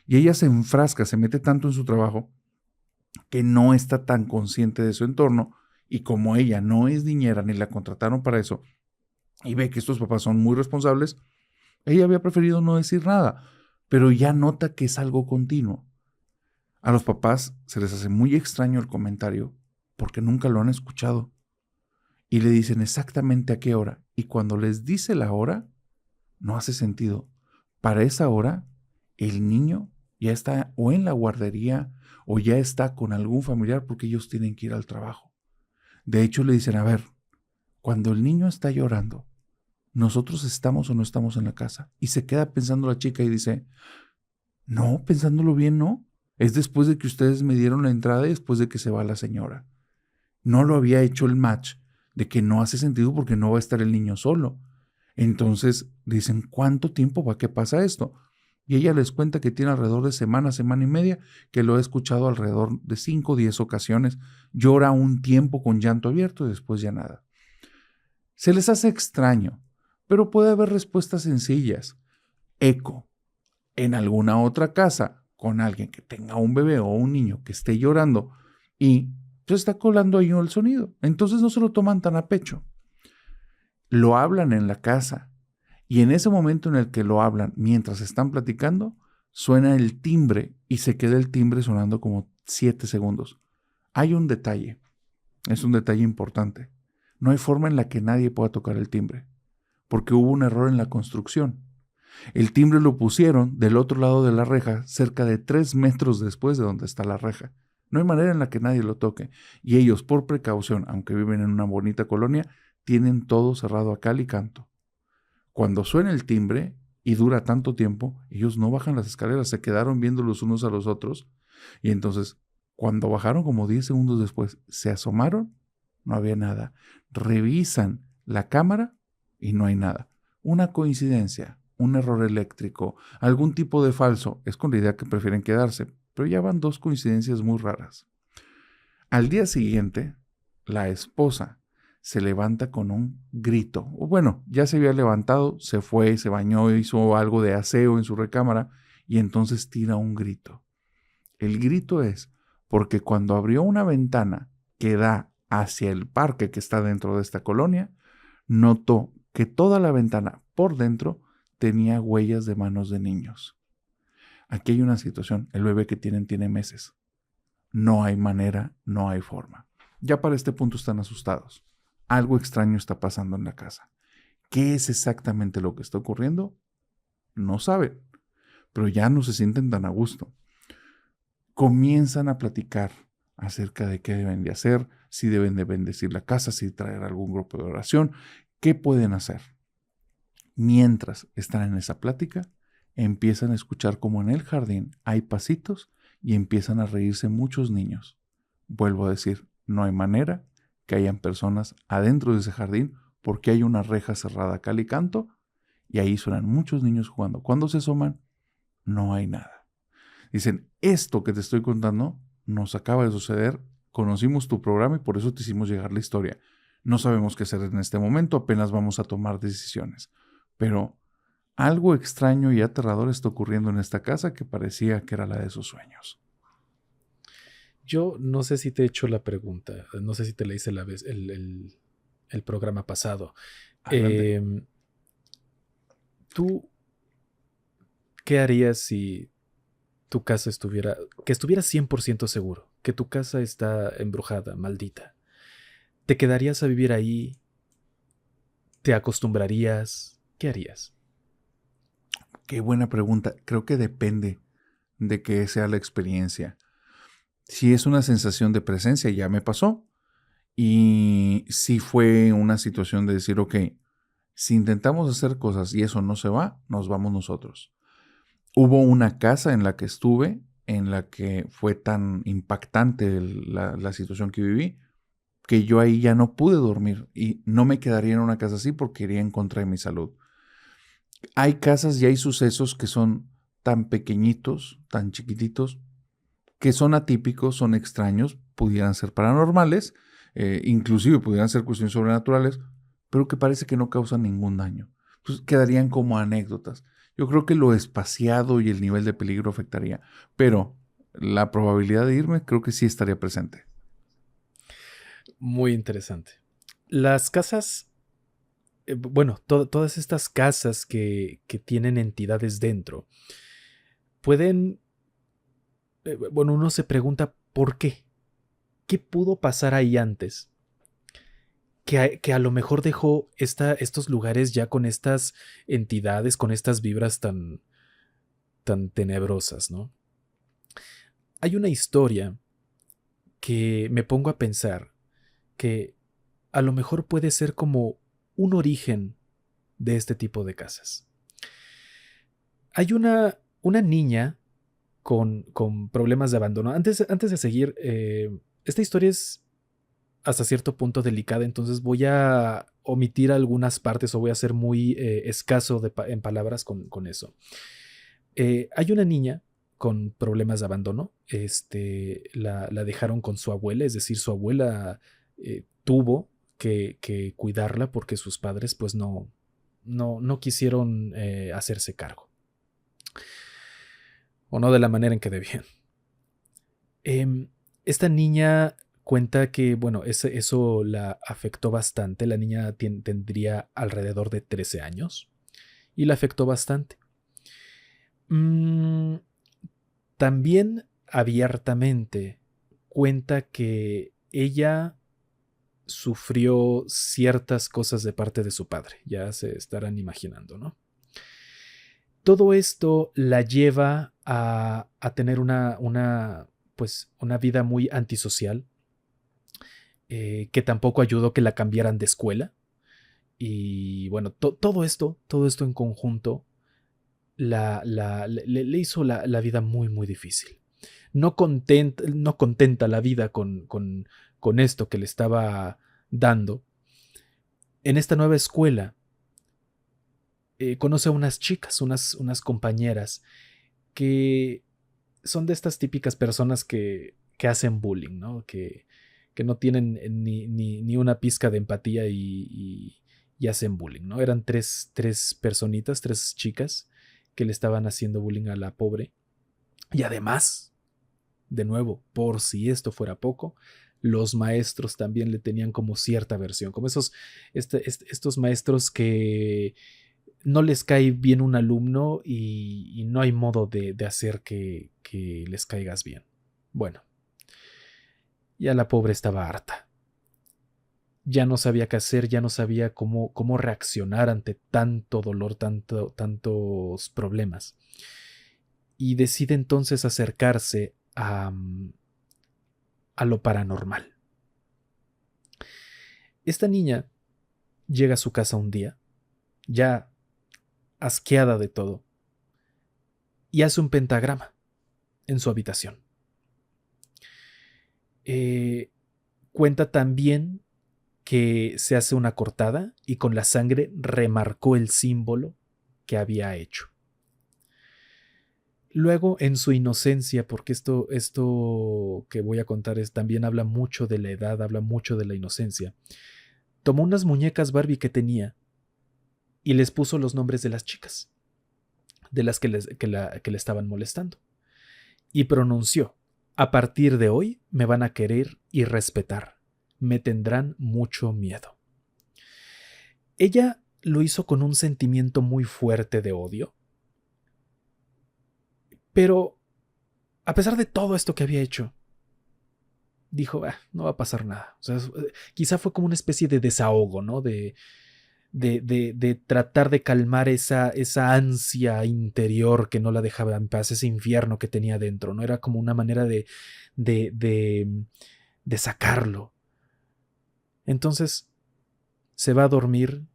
S1: Y ella se enfrasca, se mete tanto en su trabajo que no está tan consciente de su entorno y como ella no es niñera ni la contrataron para eso y ve que estos papás son muy responsables, ella había preferido no decir nada, pero ya nota que es algo continuo. A los papás se les hace muy extraño el comentario porque nunca lo han escuchado y le dicen exactamente a qué hora y cuando les dice la hora, no hace sentido. Para esa hora, el niño ya está o en la guardería o ya está con algún familiar porque ellos tienen que ir al trabajo. De hecho, le dicen, a ver, cuando el niño está llorando, ¿nosotros estamos o no estamos en la casa? Y se queda pensando la chica y dice, no, pensándolo bien, no. Es después de que ustedes me dieron la entrada y después de que se va la señora. No lo había hecho el match de que no hace sentido porque no va a estar el niño solo. Entonces dicen, ¿cuánto tiempo va que pasa esto? Y ella les cuenta que tiene alrededor de semana y media, que lo he escuchado alrededor de 5 o 10 ocasiones. Llora un tiempo con llanto abierto y después ya nada. Se les hace extraño, Pero puede haber respuestas sencillas. Eco. En alguna otra casa, con alguien que tenga un bebé o un niño que esté llorando y se está colando ahí el sonido. Entonces no se lo toman tan a pecho. Lo hablan en la casa y en ese momento en el que lo hablan mientras están platicando, suena el timbre y se queda el timbre sonando como 7 segundos. Hay un detalle, es un detalle importante. No hay forma en la que nadie pueda tocar el timbre, porque hubo un error en la construcción. El timbre lo pusieron del otro lado de la reja, cerca de 3 metros después de donde está la reja. No hay manera en la que nadie lo toque. Y ellos, por precaución, aunque viven en una bonita colonia, tienen todo cerrado a cal y canto. Cuando suena el timbre y dura tanto tiempo, ellos no bajan las escaleras, se quedaron viendo los unos a los otros. Y entonces, cuando bajaron como 10 segundos después, se asomaron, no había nada. Revisan la cámara y no hay nada. Una coincidencia, un error eléctrico, algún tipo de falso, es con la idea que prefieren quedarse, pero ya van 2 coincidencias muy raras. Al día siguiente, la esposa se levanta con un grito. O bueno, ya se había levantado, se fue, se bañó, hizo algo de aseo en su recámara y entonces tira un grito. El grito es porque cuando abrió una ventana que da hacia el parque que está dentro de esta colonia, notó que toda la ventana por dentro tenía huellas de manos de niños. Aquí hay una situación, el bebé que tiene meses. No hay manera, no hay forma. Ya para este punto están asustados. Algo extraño está pasando en la casa. ¿Qué es exactamente lo que está ocurriendo? No saben, pero ya no se sienten tan a gusto. Comienzan a platicar acerca de qué deben de hacer, si deben de bendecir la casa, si traer algún grupo de oración, qué pueden hacer. Mientras están en esa plática, empiezan a escuchar como en el jardín hay pasitos y empiezan a reírse muchos niños. Vuelvo a decir, no hay manera que hayan personas adentro de ese jardín porque hay una reja cerrada cal y canto y ahí suenan muchos niños jugando. Cuando se asoman, no hay nada. Dicen, esto que te estoy contando nos acaba de suceder, conocimos tu programa y por eso te hicimos llegar la historia. No sabemos qué hacer en este momento, apenas vamos a tomar decisiones. Pero algo extraño y aterrador está ocurriendo en esta casa que parecía que era la de sus sueños.
S2: Yo no sé si te he hecho la pregunta, no sé si te la hice la vez, el programa pasado.
S1: Adelante.
S2: ¿Tú qué harías si tu casa que estuvieras 100% seguro, que tu casa está embrujada, maldita? ¿Te quedarías a vivir ahí? ¿Te acostumbrarías? ¿Qué harías?
S1: Qué buena pregunta. Creo que depende de qué sea la experiencia. Si es una sensación de presencia, ya me pasó. Y si fue una situación de decir, ok, si intentamos hacer cosas y eso no se va, nos vamos nosotros. Hubo una casa en la que estuve, en la que fue tan impactante la situación que viví, que yo ahí ya no pude dormir y no me quedaría en una casa así porque iría en contra de mi salud. Hay casas y hay sucesos que son tan pequeñitos, tan chiquititos, que son atípicos, son extraños, pudieran ser paranormales, inclusive pudieran ser cuestiones sobrenaturales, pero que parece que no causan ningún daño. Pues quedarían como anécdotas. Yo creo que lo espaciado y el nivel de peligro afectaría, pero la probabilidad de irme creo que sí estaría presente.
S2: Muy interesante. Las casas, bueno, todas estas casas que tienen entidades dentro, pueden, bueno, uno se pregunta por qué. ¿Qué pudo pasar ahí antes? Que a lo mejor dejó estos lugares ya con estas entidades, con estas vibras tan tenebrosas, ¿no? Hay una historia que me pongo a pensar que a lo mejor puede ser como un origen de este tipo de casas. Hay una niña con problemas de abandono. Antes de seguir, esta historia es hasta cierto punto delicada, entonces voy a omitir algunas partes o voy a ser muy escaso en palabras con eso. Hay una niña con problemas de abandono, la dejaron con su abuela, es decir, su abuela tuvo que cuidarla porque sus padres pues no quisieron hacerse cargo. O no de la manera en que debían. Esta niña cuenta que, bueno, eso la afectó bastante. La niña tendría alrededor de 13 años y la afectó bastante. También abiertamente cuenta que ella sufrió ciertas cosas de parte de su padre. Ya se estarán imaginando, ¿no? Todo esto la lleva a tener pues, una vida muy antisocial, que tampoco ayudó que la cambiaran de escuela. Y bueno, todo esto en conjunto le hizo la vida muy, muy difícil. No contenta la vida con esto que le estaba dando. En esta nueva escuela conoce a unas chicas, unas compañeras que son de estas típicas personas que hacen bullying, ¿no? Que no tienen ni una pizca de empatía y hacen bullying, ¿no? Eran tres personitas, tres chicas que le estaban haciendo bullying a la pobre. Y además, de nuevo, por si esto fuera poco, los maestros también le tenían como cierta aversión, como estos maestros que no les cae bien un alumno y no hay modo de hacer que les caigas bien. Bueno, ya la pobre estaba harta. Ya no sabía qué hacer, ya no sabía cómo reaccionar ante tanto dolor, tantos problemas. Y decide entonces acercarse a lo paranormal. Esta niña llega a su casa un día, ya asqueada de todo, y hace un pentagrama en su habitación. Cuenta también que se hace una cortada y con la sangre remarcó el símbolo que había hecho. Luego, en su inocencia, porque esto que voy a contar también habla mucho de la edad, habla mucho de la inocencia, tomó unas muñecas Barbie que tenía y les puso los nombres de las chicas, de las que le estaban molestando, y pronunció: a partir de hoy me van a querer y respetar, me tendrán mucho miedo. Ella lo hizo con un sentimiento muy fuerte de odio, pero a pesar de todo esto que había hecho, dijo, no va a pasar nada. O sea, quizá fue como una especie de desahogo, ¿no? De tratar de calmar esa ansia interior que no la dejaba en paz, ese infierno que tenía dentro, ¿no? Era como una manera de, de sacarlo. Entonces se va a dormir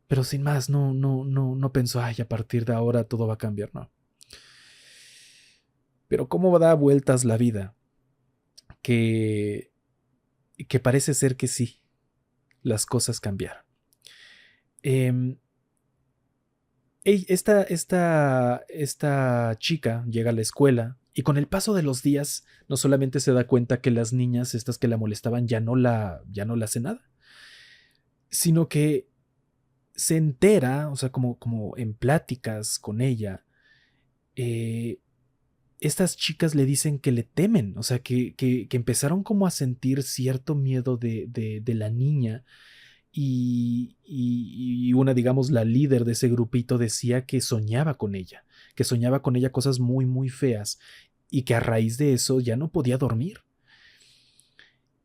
S2: pero sin más, no pensó, a partir de ahora todo va a cambiar, no. Pero cómo da vueltas la vida, que parece ser que sí, las cosas cambiaron. Esta chica llega a la escuela y con el paso de los días no solamente se da cuenta que las niñas estas que la molestaban ya no la hacen nada, sino que se entera, o sea, como en pláticas con ella, estas chicas le dicen que le temen, o sea, que empezaron como a sentir cierto miedo de la niña. Y una, digamos, la líder de ese grupito decía que soñaba con ella, cosas muy, muy feas y que a raíz de eso ya no podía dormir.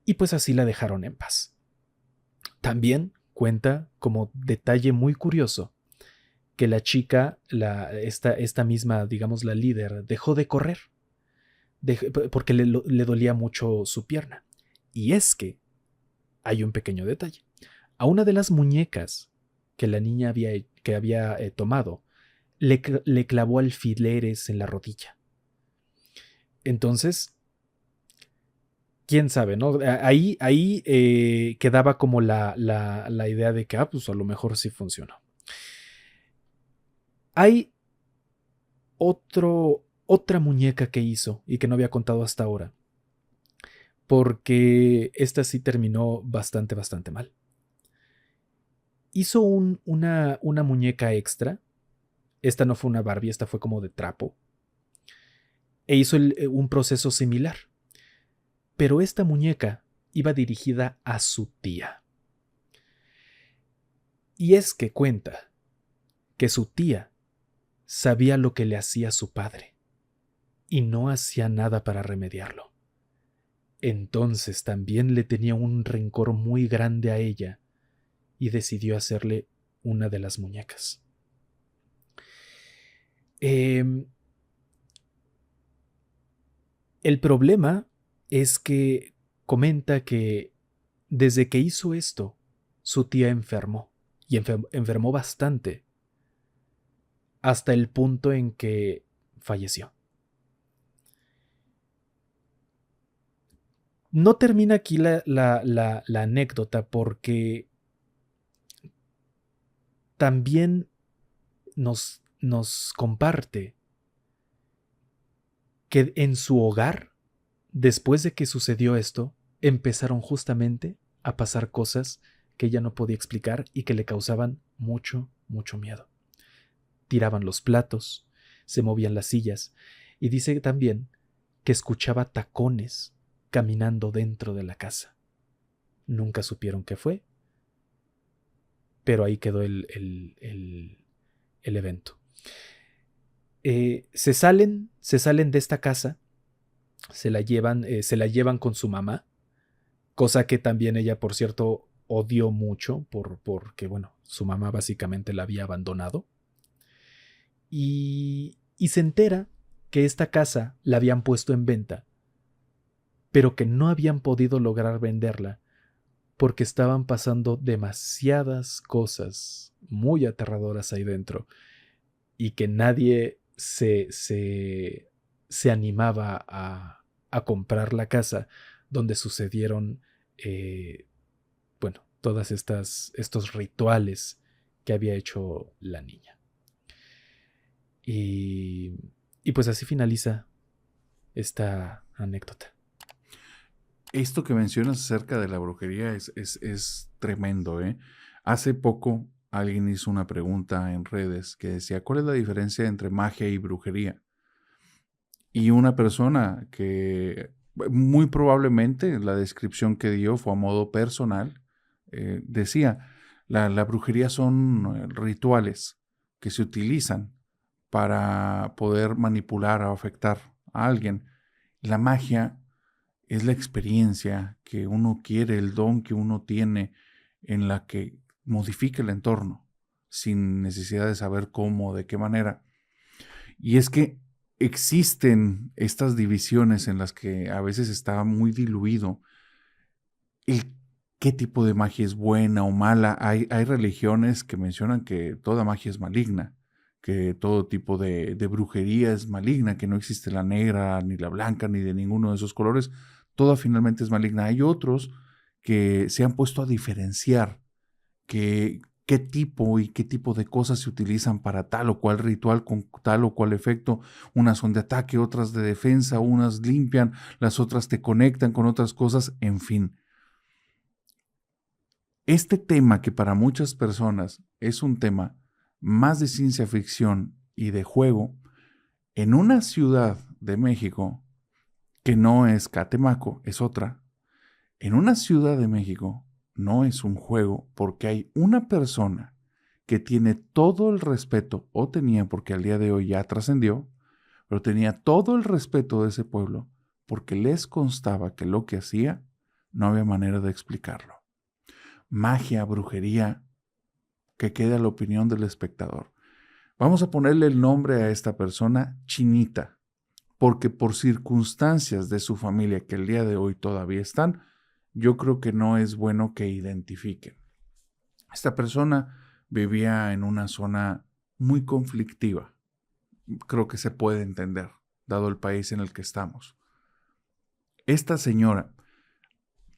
S2: Y pues así la dejaron en paz. También cuenta como detalle muy curioso que la chica, esta misma, digamos, la líder, dejó de correr porque le dolía mucho su pierna. Y es que hay un pequeño detalle. A una de las muñecas que la niña había tomado, le clavó alfileres en la rodilla. Entonces, quién sabe, ¿no? Ahí quedaba como la idea de que, pues a lo mejor sí funcionó. Hay otra muñeca que hizo y que no había contado hasta ahora, porque esta sí terminó bastante, bastante mal. hizo una muñeca extra. Esta no fue una Barbie, esta fue como de trapo. E hizo un proceso similar. Pero esta muñeca iba dirigida a su tía. Y es que cuenta que su tía sabía lo que le hacía su padre y no hacía nada para remediarlo. Entonces también le tenía un rencor muy grande a ella y decidió hacerle una de las muñecas. El problema es que comenta que desde que hizo esto, su tía enfermó y enfermó bastante hasta el punto en que falleció. No termina aquí la anécdota porque también nos comparte que en su hogar, después de que sucedió esto, empezaron justamente a pasar cosas que ella no podía explicar y que le causaban mucho, mucho miedo. Tiraban los platos, se movían las sillas y dice también que escuchaba tacones caminando dentro de la casa. Nunca supieron qué fue, pero ahí quedó el evento. Se salen de esta casa, se la llevan con su mamá, cosa que también ella, por cierto, odió mucho porque, bueno, su mamá básicamente la había abandonado. Y se entera que esta casa la habían puesto en venta, pero que no habían podido lograr venderla porque estaban pasando demasiadas cosas muy aterradoras ahí dentro y que nadie se animaba a comprar la casa donde sucedieron, bueno, todas estos rituales que había hecho la niña. Y pues así finaliza esta anécdota.
S1: Esto que mencionas acerca de la brujería es tremendo, ¿eh? Hace poco alguien hizo una pregunta en redes que decía, ¿cuál es la diferencia entre magia y brujería? Y una persona que muy probablemente la descripción que dio fue a modo personal, decía, la brujería son rituales que se utilizan para poder manipular o afectar a alguien. La magia es la experiencia que uno quiere, el don que uno tiene en la que modifica el entorno sin necesidad de saber cómo, de qué manera. Y es que existen estas divisiones en las que a veces está muy diluido el qué tipo de magia es buena o mala. Hay religiones que mencionan que toda magia es maligna, que todo tipo de brujería es maligna, que no existe la negra, ni la blanca, ni de ninguno de esos colores. Toda finalmente es maligna. Hay otros que se han puesto a diferenciar qué tipo de cosas se utilizan para tal o cual ritual con tal o cual efecto. Unas son de ataque, otras de defensa, unas limpian, las otras te conectan con otras cosas, en fin. Este tema que para muchas personas es un tema más de ciencia ficción y de juego, en una ciudad de México, que no es Catemaco, es otra, en una ciudad de México no es un juego porque hay una persona que tiene todo el respeto, o tenía porque al día de hoy ya trascendió, pero tenía todo el respeto de ese pueblo porque les constaba que lo que hacía no había manera de explicarlo. Magia, brujería, que quede a la opinión del espectador. Vamos a ponerle el nombre a esta persona Chinita, porque por circunstancias de su familia que el día de hoy todavía están, yo creo que no es bueno que identifiquen. Esta persona vivía en una zona muy conflictiva. Creo que se puede entender, dado el país en el que estamos. Esta señora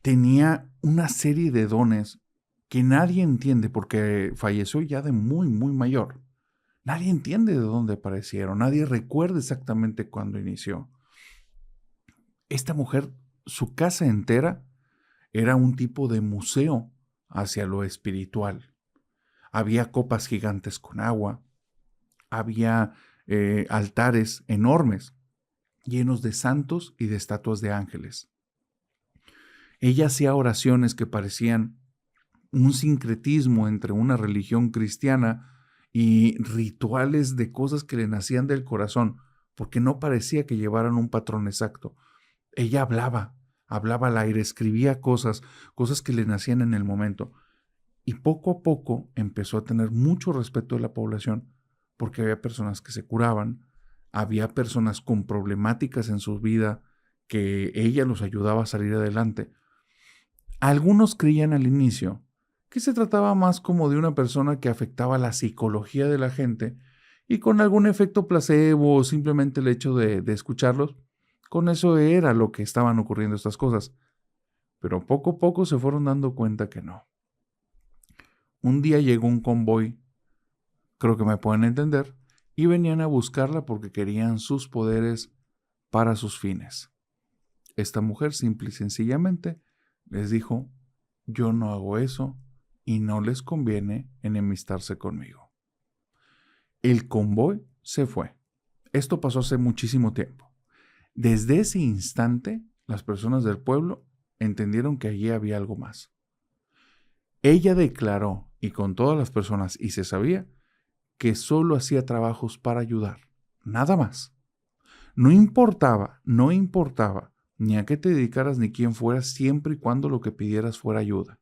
S1: tenía una serie de dones que nadie entiende porque falleció ya de muy, muy mayor. Nadie entiende de dónde aparecieron, nadie recuerda exactamente cuándo inició. Esta mujer, su casa entera era un tipo de museo hacia lo espiritual. había copas gigantes con agua, había altares enormes, llenos de santos y de estatuas de ángeles. Ella hacía oraciones que parecían un sincretismo entre una religión cristiana y rituales de cosas que le nacían del corazón, porque no parecía que llevaran un patrón exacto. Ella hablaba al aire, escribía cosas que le nacían en el momento. Y poco a poco empezó a tener mucho respeto de la población, porque había personas que se curaban, había personas con problemáticas en su vida que ella los ayudaba a salir adelante. Algunos creían al inicio que se trataba más como de una persona que afectaba la psicología de la gente y con algún efecto placebo o simplemente el hecho de escucharlos, con eso era lo que estaban ocurriendo estas cosas. Pero poco a poco se fueron dando cuenta que no. Un día llegó un convoy, creo que me pueden entender, y venían a buscarla porque querían sus poderes para sus fines. Esta mujer simple y sencillamente les dijo: yo no hago eso y no les conviene enemistarse conmigo. El convoy se fue. Esto pasó hace muchísimo tiempo. Desde ese instante, las personas del pueblo entendieron que allí había algo más. Ella declaró, y con todas las personas, y se sabía, que solo hacía trabajos para ayudar, nada más. No importaba ni a qué te dedicaras ni quién fueras, siempre y cuando lo que pidieras fuera ayuda.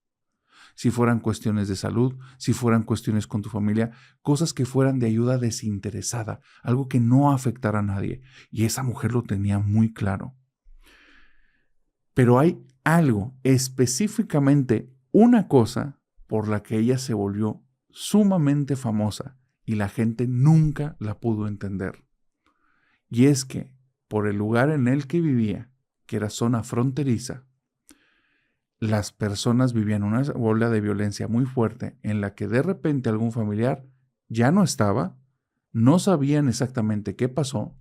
S1: Si fueran cuestiones de salud, si fueran cuestiones con tu familia, cosas que fueran de ayuda desinteresada, algo que no afectara a nadie. Y esa mujer lo tenía muy claro. Pero hay algo, específicamente una cosa por la que ella se volvió sumamente famosa y la gente nunca la pudo entender. Y es que por el lugar en el que vivía, que era zona fronteriza, las personas vivían una ola de violencia muy fuerte en la que de repente algún familiar ya no estaba, no sabían exactamente qué pasó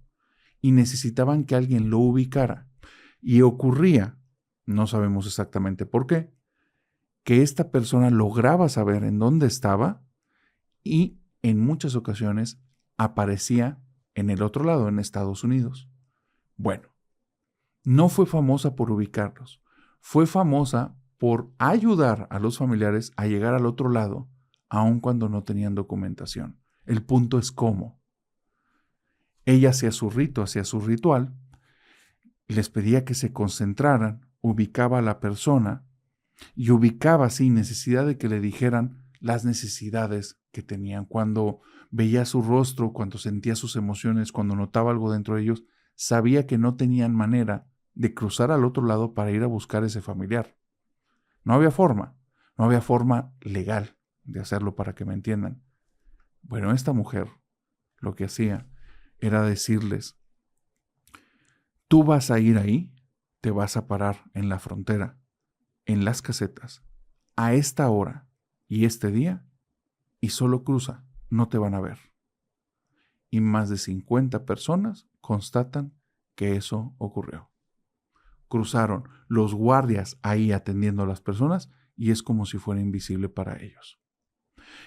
S1: y necesitaban que alguien lo ubicara. Y ocurría, no sabemos exactamente por qué, que esta persona lograba saber en dónde estaba y en muchas ocasiones aparecía en el otro lado, en Estados Unidos. Bueno, no fue famosa por ubicarlos, fue famosa por ayudar a los familiares a llegar al otro lado, aun cuando no tenían documentación. El punto es cómo. Ella hacía su rito, hacía su ritual, les pedía que se concentraran, ubicaba a la persona y ubicaba sin necesidad de que le dijeran las necesidades que tenían. Cuando veía su rostro, cuando sentía sus emociones, cuando notaba algo dentro de ellos, sabía que no tenían manera de cruzar al otro lado para ir a buscar ese familiar. No había forma legal de hacerlo, para que me entiendan. Bueno, esta mujer lo que hacía era decirles: tú vas a ir ahí, te vas a parar en la frontera, en las casetas, a esta hora y este día, y solo cruza, no te van a ver. Y más de 50 personas constatan que eso ocurrió. Cruzaron los guardias ahí atendiendo a las personas y es como si fuera invisible para ellos.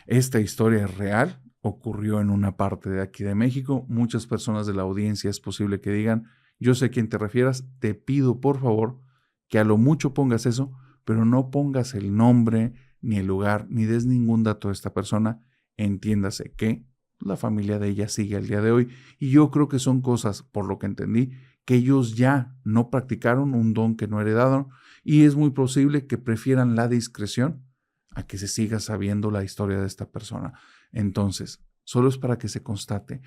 S1: Esta historia es real, ocurrió en una parte de aquí de México. Muchas personas de la audiencia es posible que digan: yo sé a quién te refieras, te pido por favor que a lo mucho pongas eso, pero no pongas el nombre, ni el lugar, ni des ningún dato de esta persona. Entiéndase que la familia de ella sigue al día de hoy y yo creo que son cosas, por lo que entendí, que ellos ya no practicaron, un don que no heredaron, y es muy posible que prefieran la discreción a que se siga sabiendo la historia de esta persona. Entonces, solo es para que se constate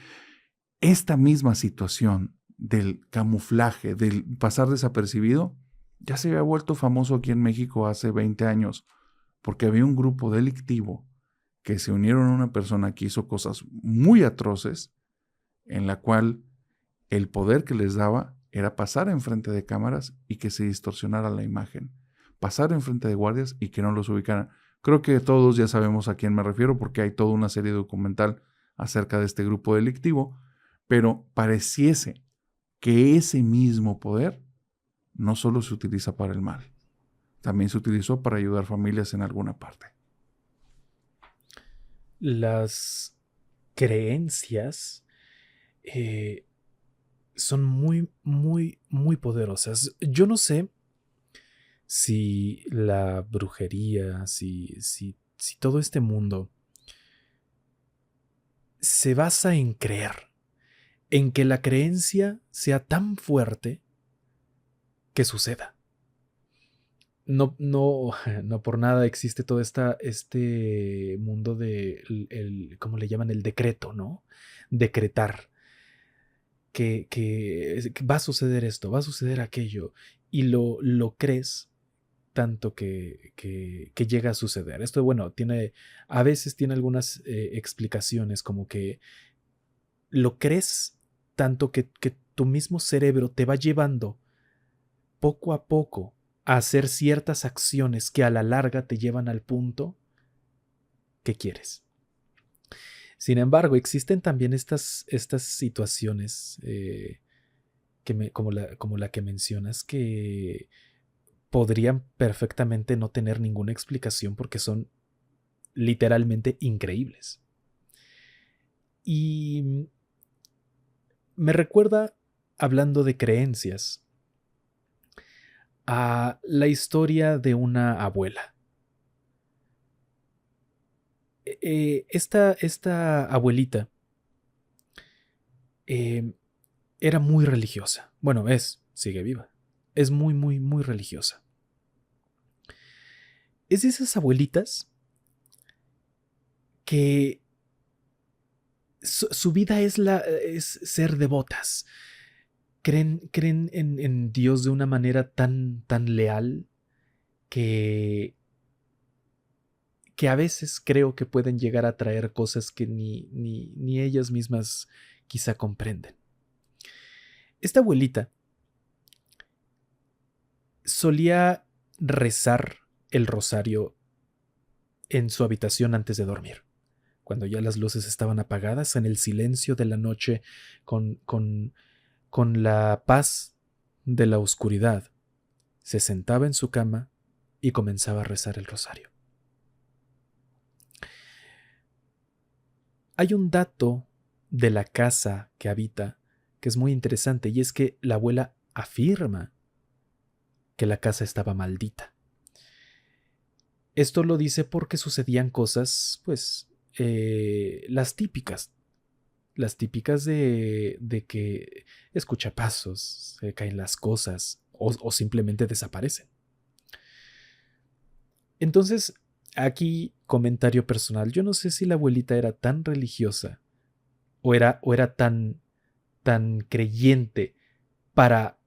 S1: esta misma situación del camuflaje, del pasar desapercibido. Ya se había vuelto famoso aquí en México hace 20 años, porque había un grupo delictivo que se unieron a una persona que hizo cosas muy atroces, en la cual el poder que les daba era pasar enfrente de cámaras y que se distorsionara la imagen, pasar enfrente de guardias y que no los ubicaran. Creo que todos ya sabemos a quién me refiero porque hay toda una serie documental acerca de este grupo delictivo, pero pareciese que ese mismo poder no solo se utiliza para el mal, también se utilizó para ayudar familias en alguna parte.
S2: las creencias son muy, muy, muy poderosas. Yo no sé si la brujería, si todo este mundo se basa en creer, en que la creencia sea tan fuerte que suceda. No, no, no por nada existe todo este mundo de, ¿cómo le llaman? El decreto, ¿no? Decretar que va a suceder esto, va a suceder aquello, y lo crees tanto que llega a suceder. Esto, bueno, a veces tiene algunas explicaciones, como que lo crees tanto que tu mismo cerebro te va llevando poco a poco a hacer ciertas acciones que a la larga te llevan al punto que quieres. Sin embargo, existen también estas situaciones como la que mencionas, que podrían perfectamente no tener ninguna explicación porque son literalmente increíbles. Y me recuerda, hablando de creencias, a la historia de una abuela. Esta abuelita eh, era muy religiosa. Bueno, sigue viva. Es muy, muy, muy religiosa. Es de esas abuelitas que su vida es ser devotas. Creen en Dios de una manera tan leal que, que a veces creo que pueden llegar a traer cosas que ni ellas mismas quizá comprenden. Esta abuelita solía rezar el rosario en su habitación antes de dormir, cuando ya las luces estaban apagadas, en el silencio de la noche, con la paz de la oscuridad. Se sentaba en su cama y comenzaba a rezar el rosario. Hay un dato de la casa que habita que es muy interesante, y es que la abuela afirma que la casa estaba maldita. Esto lo dice porque sucedían cosas, pues, las típicas de que escucha pasos, se caen las cosas o simplemente desaparecen. Entonces, aquí comentario personal, yo no sé si la abuelita era tan religiosa o era tan creyente para,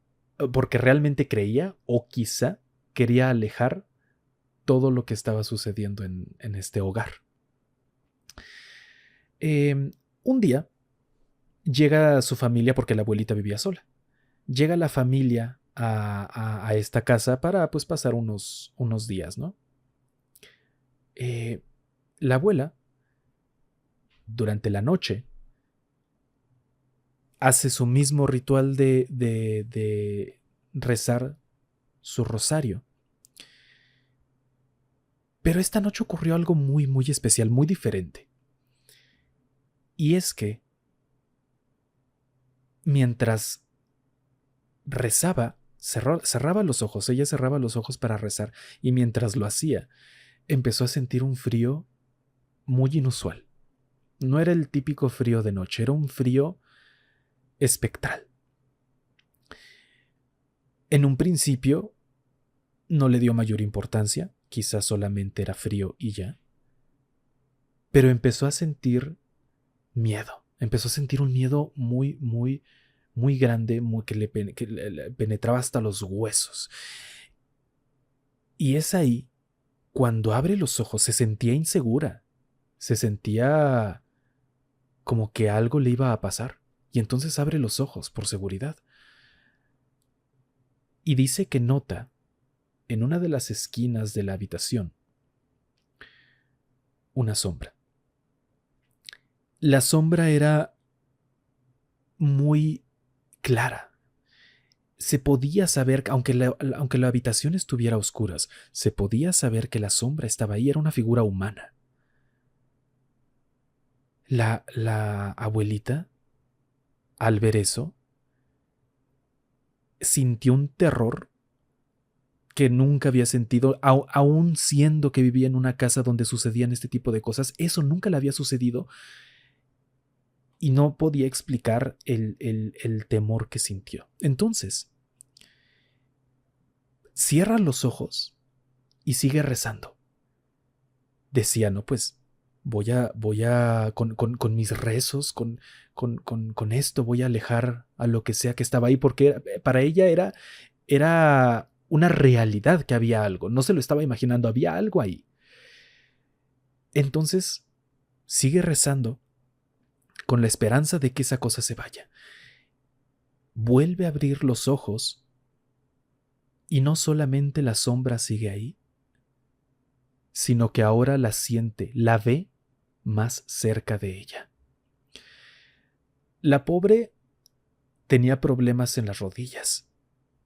S2: porque realmente creía, o quizá quería alejar todo lo que estaba sucediendo en este hogar. Un día llega su familia, porque la abuelita vivía sola. Llega la familia a esta casa para, pues, pasar unos días, ¿no? La abuela, durante la noche, hace su mismo ritual de rezar su rosario. Pero esta noche ocurrió algo muy, muy especial, muy diferente. Y es que mientras rezaba, cerraba los ojos, ella cerraba los ojos para rezar, y mientras lo hacía, empezó a sentir un frío muy inusual. No era el típico frío de noche, era un frío espectral. En un principio no le dio mayor importancia, quizás solamente era frío y ya, pero empezó a sentir miedo, empezó a sentir un miedo muy, muy, muy grande, que le penetraba hasta los huesos. Y es ahí, cuando abre los ojos, se sentía insegura, se sentía como que algo le iba a pasar, y entonces abre los ojos por seguridad. Y dice que nota en una de las esquinas de la habitación una sombra. La sombra era muy clara. Se podía saber, aunque la habitación estuviera a oscuras, se podía saber que la sombra estaba ahí, era una figura humana. La abuelita, al ver eso, sintió un terror que nunca había sentido, aún siendo que vivía en una casa donde sucedían este tipo de cosas. Eso nunca le había sucedido y no podía explicar el temor que sintió. Entonces, cierra los ojos y sigue rezando. Decía, no, pues con mis rezos, con esto voy a alejar a lo que sea que estaba ahí, porque para ella era una realidad que había algo, no se lo estaba imaginando, había algo ahí. Entonces, sigue rezando con la esperanza de que esa cosa se vaya. Vuelve a abrir los ojos y no solamente la sombra sigue ahí, sino que ahora la siente, la ve más cerca de ella. La pobre tenía problemas en las rodillas,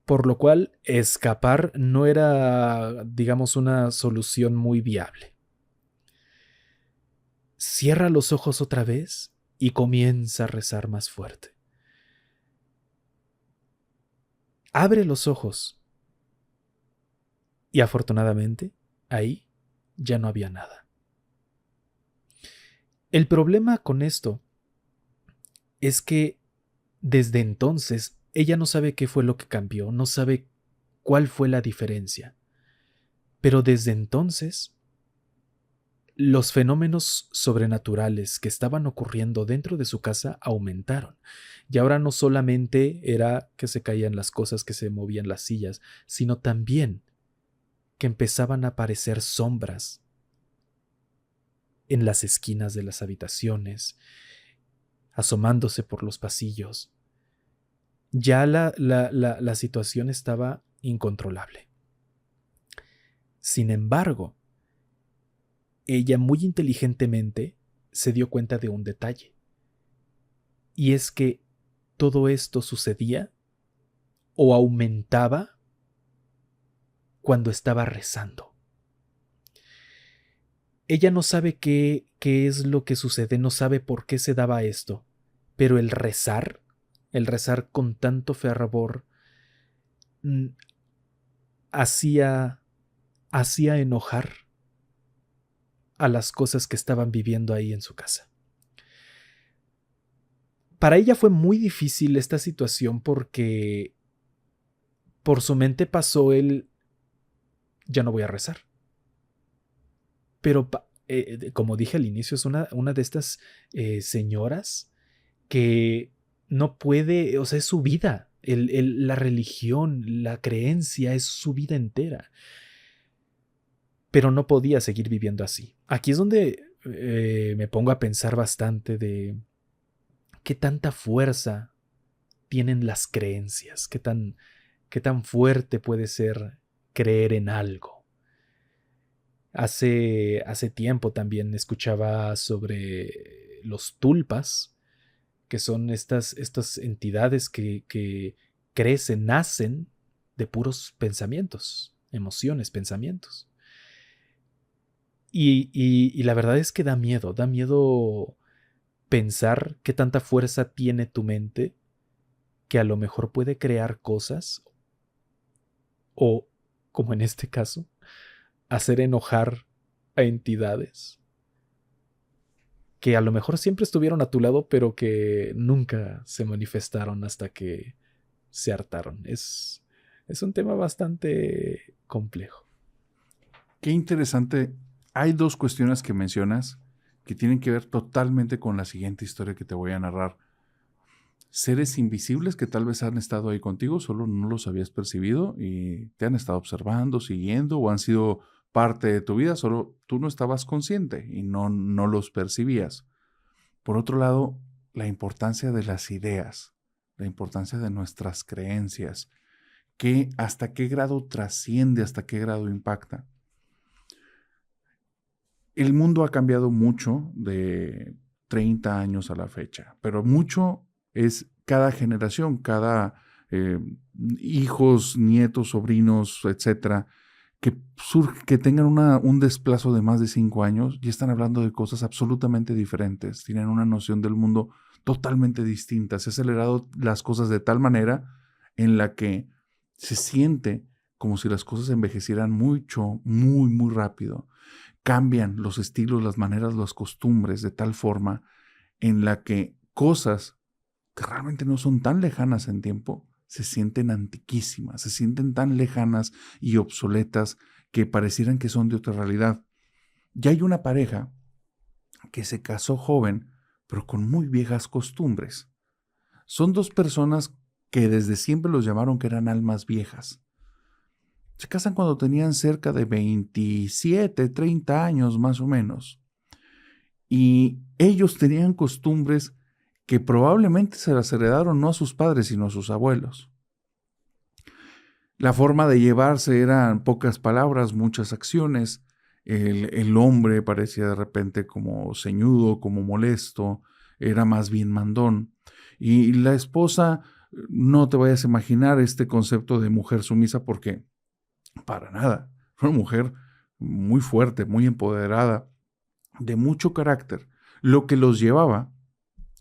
S2: por lo cual escapar no era, digamos, una solución muy viable. Cierra los ojos otra vez y comienza a rezar más fuerte. Abre los ojos y afortunadamente ahí ya no había nada. El problema con esto es que desde entonces ella no sabe qué fue lo que cambió, no sabe cuál fue la diferencia. Pero desde entonces, los fenómenos sobrenaturales que estaban ocurriendo dentro de su casa aumentaron. Y ahora no solamente era que se caían las cosas, que se movían las sillas, sino también que empezaban a aparecer sombras en las esquinas de las habitaciones, asomándose por los pasillos. Ya la situación estaba incontrolable. Sin embargo, ella muy inteligentemente se dio cuenta de un detalle. Y es que todo esto sucedía o aumentaba cuando estaba rezando. Ella no sabe qué es lo que sucede, no sabe por qué se daba esto, pero el rezar con tanto fervor, mm, hacía enojar a las cosas que estaban viviendo ahí en su casa. Para ella fue muy difícil esta situación porque por su mente pasó el ya no voy a rezar. Pero como dije al inicio, es una de estas señoras que no puede, o sea, es su vida. La religión, la creencia es su vida entera. Pero no podía seguir viviendo así. Aquí es donde me pongo a pensar bastante de qué tanta fuerza tienen las creencias, qué tan fuerte puede ser creer en algo. Hace tiempo también escuchaba sobre los tulpas, que son estas entidades que crecen, nacen de puros pensamientos, emociones, pensamientos. Y la verdad es que da miedo pensar qué tanta fuerza tiene tu mente que a lo mejor puede crear cosas o, como en este caso, hacer enojar a entidades que a lo mejor siempre estuvieron a tu lado, pero que nunca se manifestaron hasta que se hartaron. Es un tema bastante complejo.
S1: Qué interesante. Hay dos cuestiones que mencionas que tienen que ver totalmente con la siguiente historia que te voy a narrar. Seres invisibles que tal vez han estado ahí contigo, solo no los habías percibido y te han estado observando, siguiendo o han sido parte de tu vida, solo tú no estabas consciente y no los percibías. Por otro lado, la importancia de las ideas, la importancia de nuestras creencias, que hasta qué grado trasciende, hasta qué grado impacta. El mundo ha cambiado mucho de 30 años a la fecha, pero mucho es cada generación, cada hijos, nietos, sobrinos, etcétera, que tengan un desplazo de más de 5 años y están hablando de cosas absolutamente diferentes, tienen una noción del mundo totalmente distinta, se han acelerado las cosas de tal manera en la que se siente como si las cosas envejecieran mucho, muy, muy rápido. Cambian los estilos, las maneras, las costumbres de tal forma en la que cosas que realmente no son tan lejanas en tiempo se sienten antiquísimas, se sienten tan lejanas y obsoletas que parecieran que son de otra realidad. Ya hay una pareja que se casó joven, pero con muy viejas costumbres. Son dos personas que desde siempre los llamaron que eran almas viejas. Se casan cuando tenían cerca de 27, 30 años más o menos. Y ellos tenían costumbres que probablemente se las heredaron no a sus padres, sino a sus abuelos. La forma de llevarse eran pocas palabras, muchas acciones. El hombre parecía de repente como ceñudo, como molesto, era más bien mandón. Y la esposa, no te vayas a imaginar este concepto de mujer sumisa porque para nada, fue una mujer muy fuerte, muy empoderada, de mucho carácter, lo que los llevaba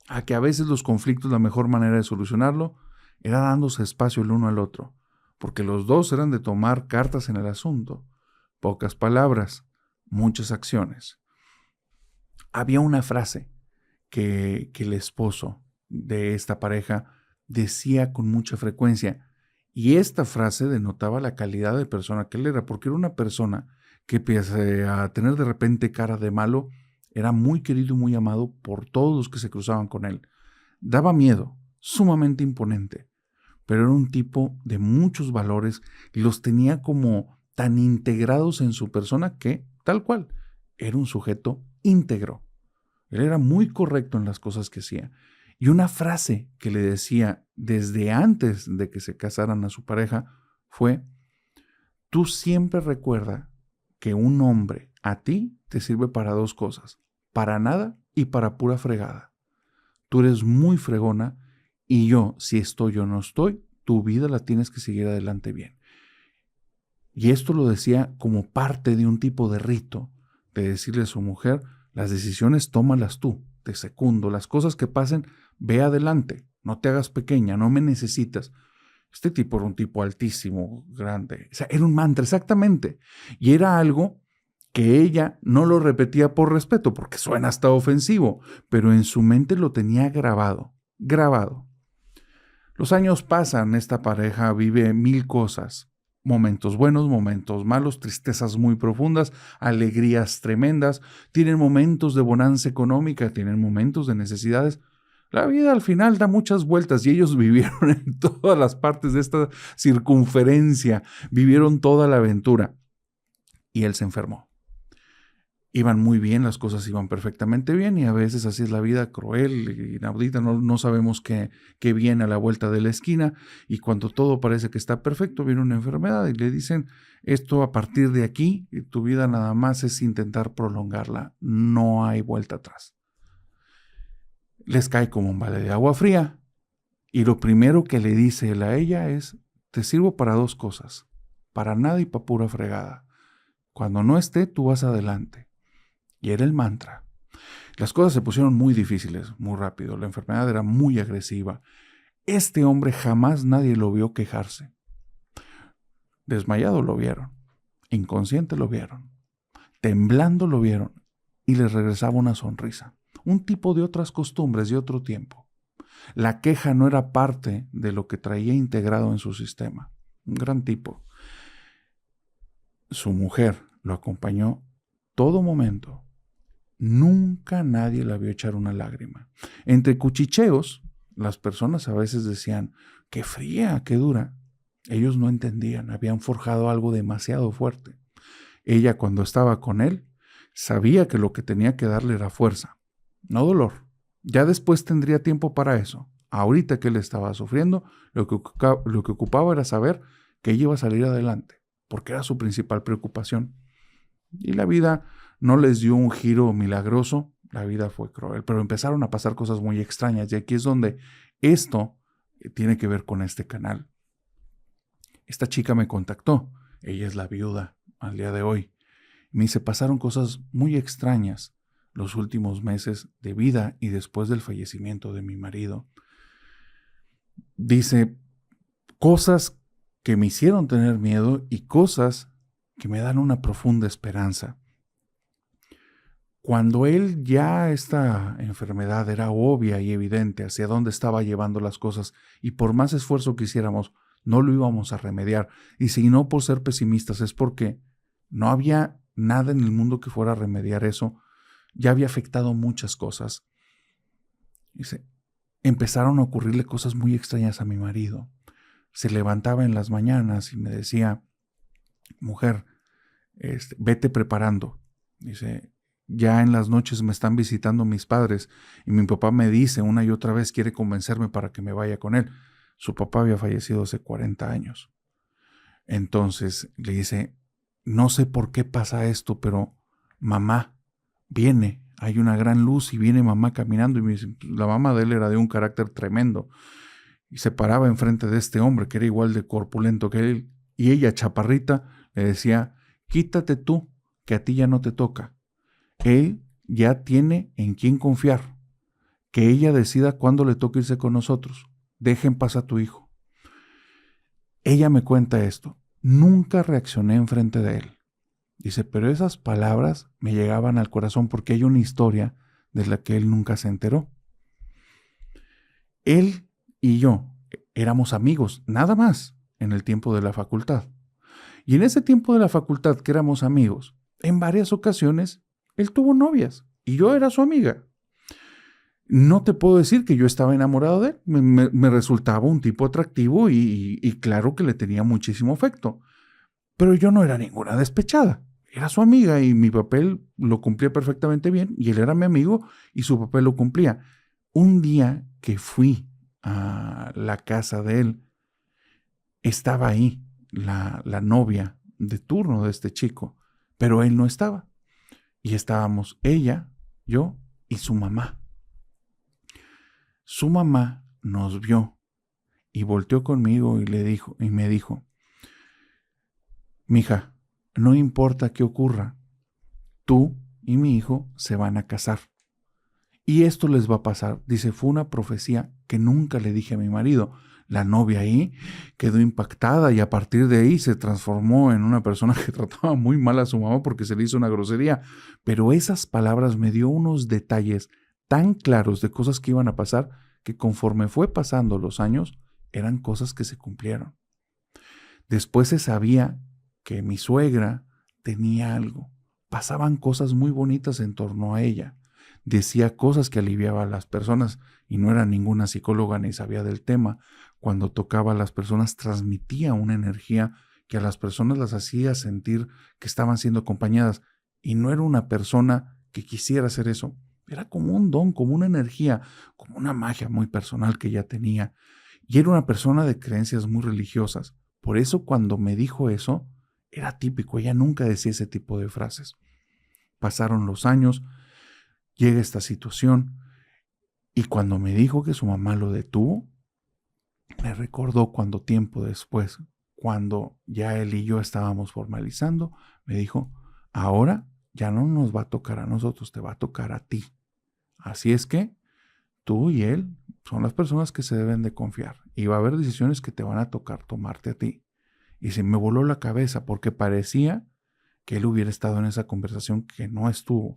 S1: a que a veces los conflictos, la mejor manera de solucionarlo era dándose espacio el uno al otro, porque los dos eran de tomar cartas en el asunto, pocas palabras, muchas acciones. Había una frase que el esposo de esta pareja decía con mucha frecuencia, y esta frase denotaba la calidad de persona que él era, porque era una persona que pese a tener de repente cara de malo, era muy querido y muy amado por todos los que se cruzaban con él. Daba miedo, sumamente imponente, pero era un tipo de muchos valores y los tenía como tan integrados en su persona que, tal cual, era un sujeto íntegro. Él era muy correcto en las cosas que hacía. Y una frase que le decía desde antes de que se casaran a su pareja fue: tú siempre recuerda que un hombre a ti te sirve para dos cosas, para nada y para pura fregada. Tú eres muy fregona y yo, si estoy o no estoy, tu vida la tienes que seguir adelante bien. Y esto lo decía como parte de un tipo de rito, de decirle a su mujer, las decisiones tómalas tú, te secundo, las cosas que pasen, ve adelante, no te hagas pequeña, no me necesitas. Este tipo era un tipo altísimo, grande, o sea, era un mantra, exactamente. Y era algo que ella no lo repetía por respeto, porque suena hasta ofensivo, pero en su mente lo tenía grabado, grabado. Los años pasan, esta pareja vive mil cosas, momentos buenos, momentos malos, tristezas muy profundas, alegrías tremendas, tienen momentos de bonanza económica, tienen momentos de necesidades. La vida al final da muchas vueltas y ellos vivieron en todas las partes de esta circunferencia, vivieron toda la aventura y él se enfermó. Iban muy bien, las cosas iban perfectamente bien y a veces así es la vida, cruel, inaudita, no sabemos qué viene a la vuelta de la esquina y cuando todo parece que está perfecto viene una enfermedad y le dicen esto a partir de aquí, tu vida nada más es intentar prolongarla, no hay vuelta atrás. Les cae como un balde de agua fría y lo primero que le dice él a ella es, te sirvo para dos cosas, para nada y para pura fregada. Cuando no esté, tú vas adelante. Y era el mantra. Las cosas se pusieron muy difíciles, muy rápido. La enfermedad era muy agresiva. Este hombre jamás nadie lo vio quejarse. Desmayado lo vieron. Inconsciente lo vieron. Temblando lo vieron. Y les regresaba una sonrisa. Un tipo de otras costumbres de otro tiempo. La queja no era parte de lo que traía integrado en su sistema. Un gran tipo. Su mujer lo acompañó todo momento. Nunca nadie la vio echar una lágrima. Entre cuchicheos, las personas a veces decían, qué fría, qué dura. Ellos no entendían, habían forjado algo demasiado fuerte. Ella, cuando estaba con él, sabía que lo que tenía que darle era fuerza, no dolor. Ya después tendría tiempo para eso. Ahorita que él estaba sufriendo, lo que ocupaba era saber que ella iba a salir adelante, porque era su principal preocupación. Y la vida no les dio un giro milagroso, la vida fue cruel, pero empezaron a pasar cosas muy extrañas y aquí es donde esto tiene que ver con este canal. Esta chica me contactó, ella es la viuda al día de hoy. Me dice, pasaron cosas muy extrañas los últimos meses de vida y después del fallecimiento de mi marido. Dice, cosas que me hicieron tener miedo y cosas que me dan una profunda esperanza. Cuando él ya esta enfermedad era obvia y evidente hacia dónde estaba llevando las cosas y por más esfuerzo que hiciéramos, no lo íbamos a remediar. Y si no por ser pesimistas es porque no había nada en el mundo que fuera a remediar eso. Ya había afectado muchas cosas. Dice, empezaron a ocurrirle cosas muy extrañas a mi marido. Se levantaba en las mañanas y me decía, mujer, vete preparando. Dice, ya en las noches me están visitando mis padres y mi papá me dice una y otra vez, quiere convencerme para que me vaya con él. Su papá había fallecido hace 40 años. Entonces le dice, no sé por qué pasa esto, pero mamá viene, hay una gran luz y viene mamá caminando. Y me dice, la mamá de él era de un carácter tremendo y se paraba enfrente de este hombre que era igual de corpulento que él, y ella, chaparrita, le decía, quítate tú, que a ti ya no te toca. Él ya tiene en quién confiar, que ella decida cuándo le toca irse con nosotros. Deja en paz a tu hijo. Ella me cuenta esto. Nunca reaccioné enfrente de él. Dice, pero esas palabras me llegaban al corazón porque hay una historia de la que él nunca se enteró. Él y yo éramos amigos, nada más, en el tiempo de la facultad. Y en ese tiempo de la facultad que éramos amigos, en varias ocasiones, él tuvo novias y yo era su amiga. No te puedo decir que yo estaba enamorado de él. Me resultaba un tipo atractivo y claro que le tenía muchísimo afecto. Pero yo no era ninguna despechada. Era su amiga y mi papel lo cumplía perfectamente bien y él era mi amigo y su papel lo cumplía. Un día que fui a la casa de él, estaba ahí la novia de turno de este chico, pero él no estaba. Y estábamos ella, yo y su mamá. Su mamá nos vio y volteó conmigo y me dijo, mija, no importa qué ocurra, tú y mi hijo se van a casar. Y esto les va a pasar. Dice, fue una profecía que nunca le dije a mi marido. La novia ahí quedó impactada y a partir de ahí se transformó en una persona que trataba muy mal a su mamá porque se le hizo una grosería. Pero esas palabras me dio unos detalles tan claros de cosas que iban a pasar que conforme fue pasando los años, eran cosas que se cumplieron. Después se sabía que mi suegra tenía algo. Pasaban cosas muy bonitas en torno a ella. Decía cosas que aliviaban a las personas y no era ninguna psicóloga ni sabía del tema. Cuando tocaba a las personas transmitía una energía que a las personas las hacía sentir que estaban siendo acompañadas y no era una persona que quisiera hacer eso. Era como un don, como una energía, como una magia muy personal que ella tenía. Y era una persona de creencias muy religiosas. Por eso cuando me dijo eso, era típico. Ella nunca decía ese tipo de frases. Pasaron los años. Llega esta situación y cuando me dijo que su mamá lo detuvo, me recordó cuando tiempo después, cuando ya él y yo estábamos formalizando, me dijo, ahora ya no nos va a tocar a nosotros, te va a tocar a ti. Así es que tú y él son las personas que se deben de confiar y va a haber decisiones que te van a tocar tomarte a ti. Y se me voló la cabeza porque parecía que él hubiera estado en esa conversación que no estuvo.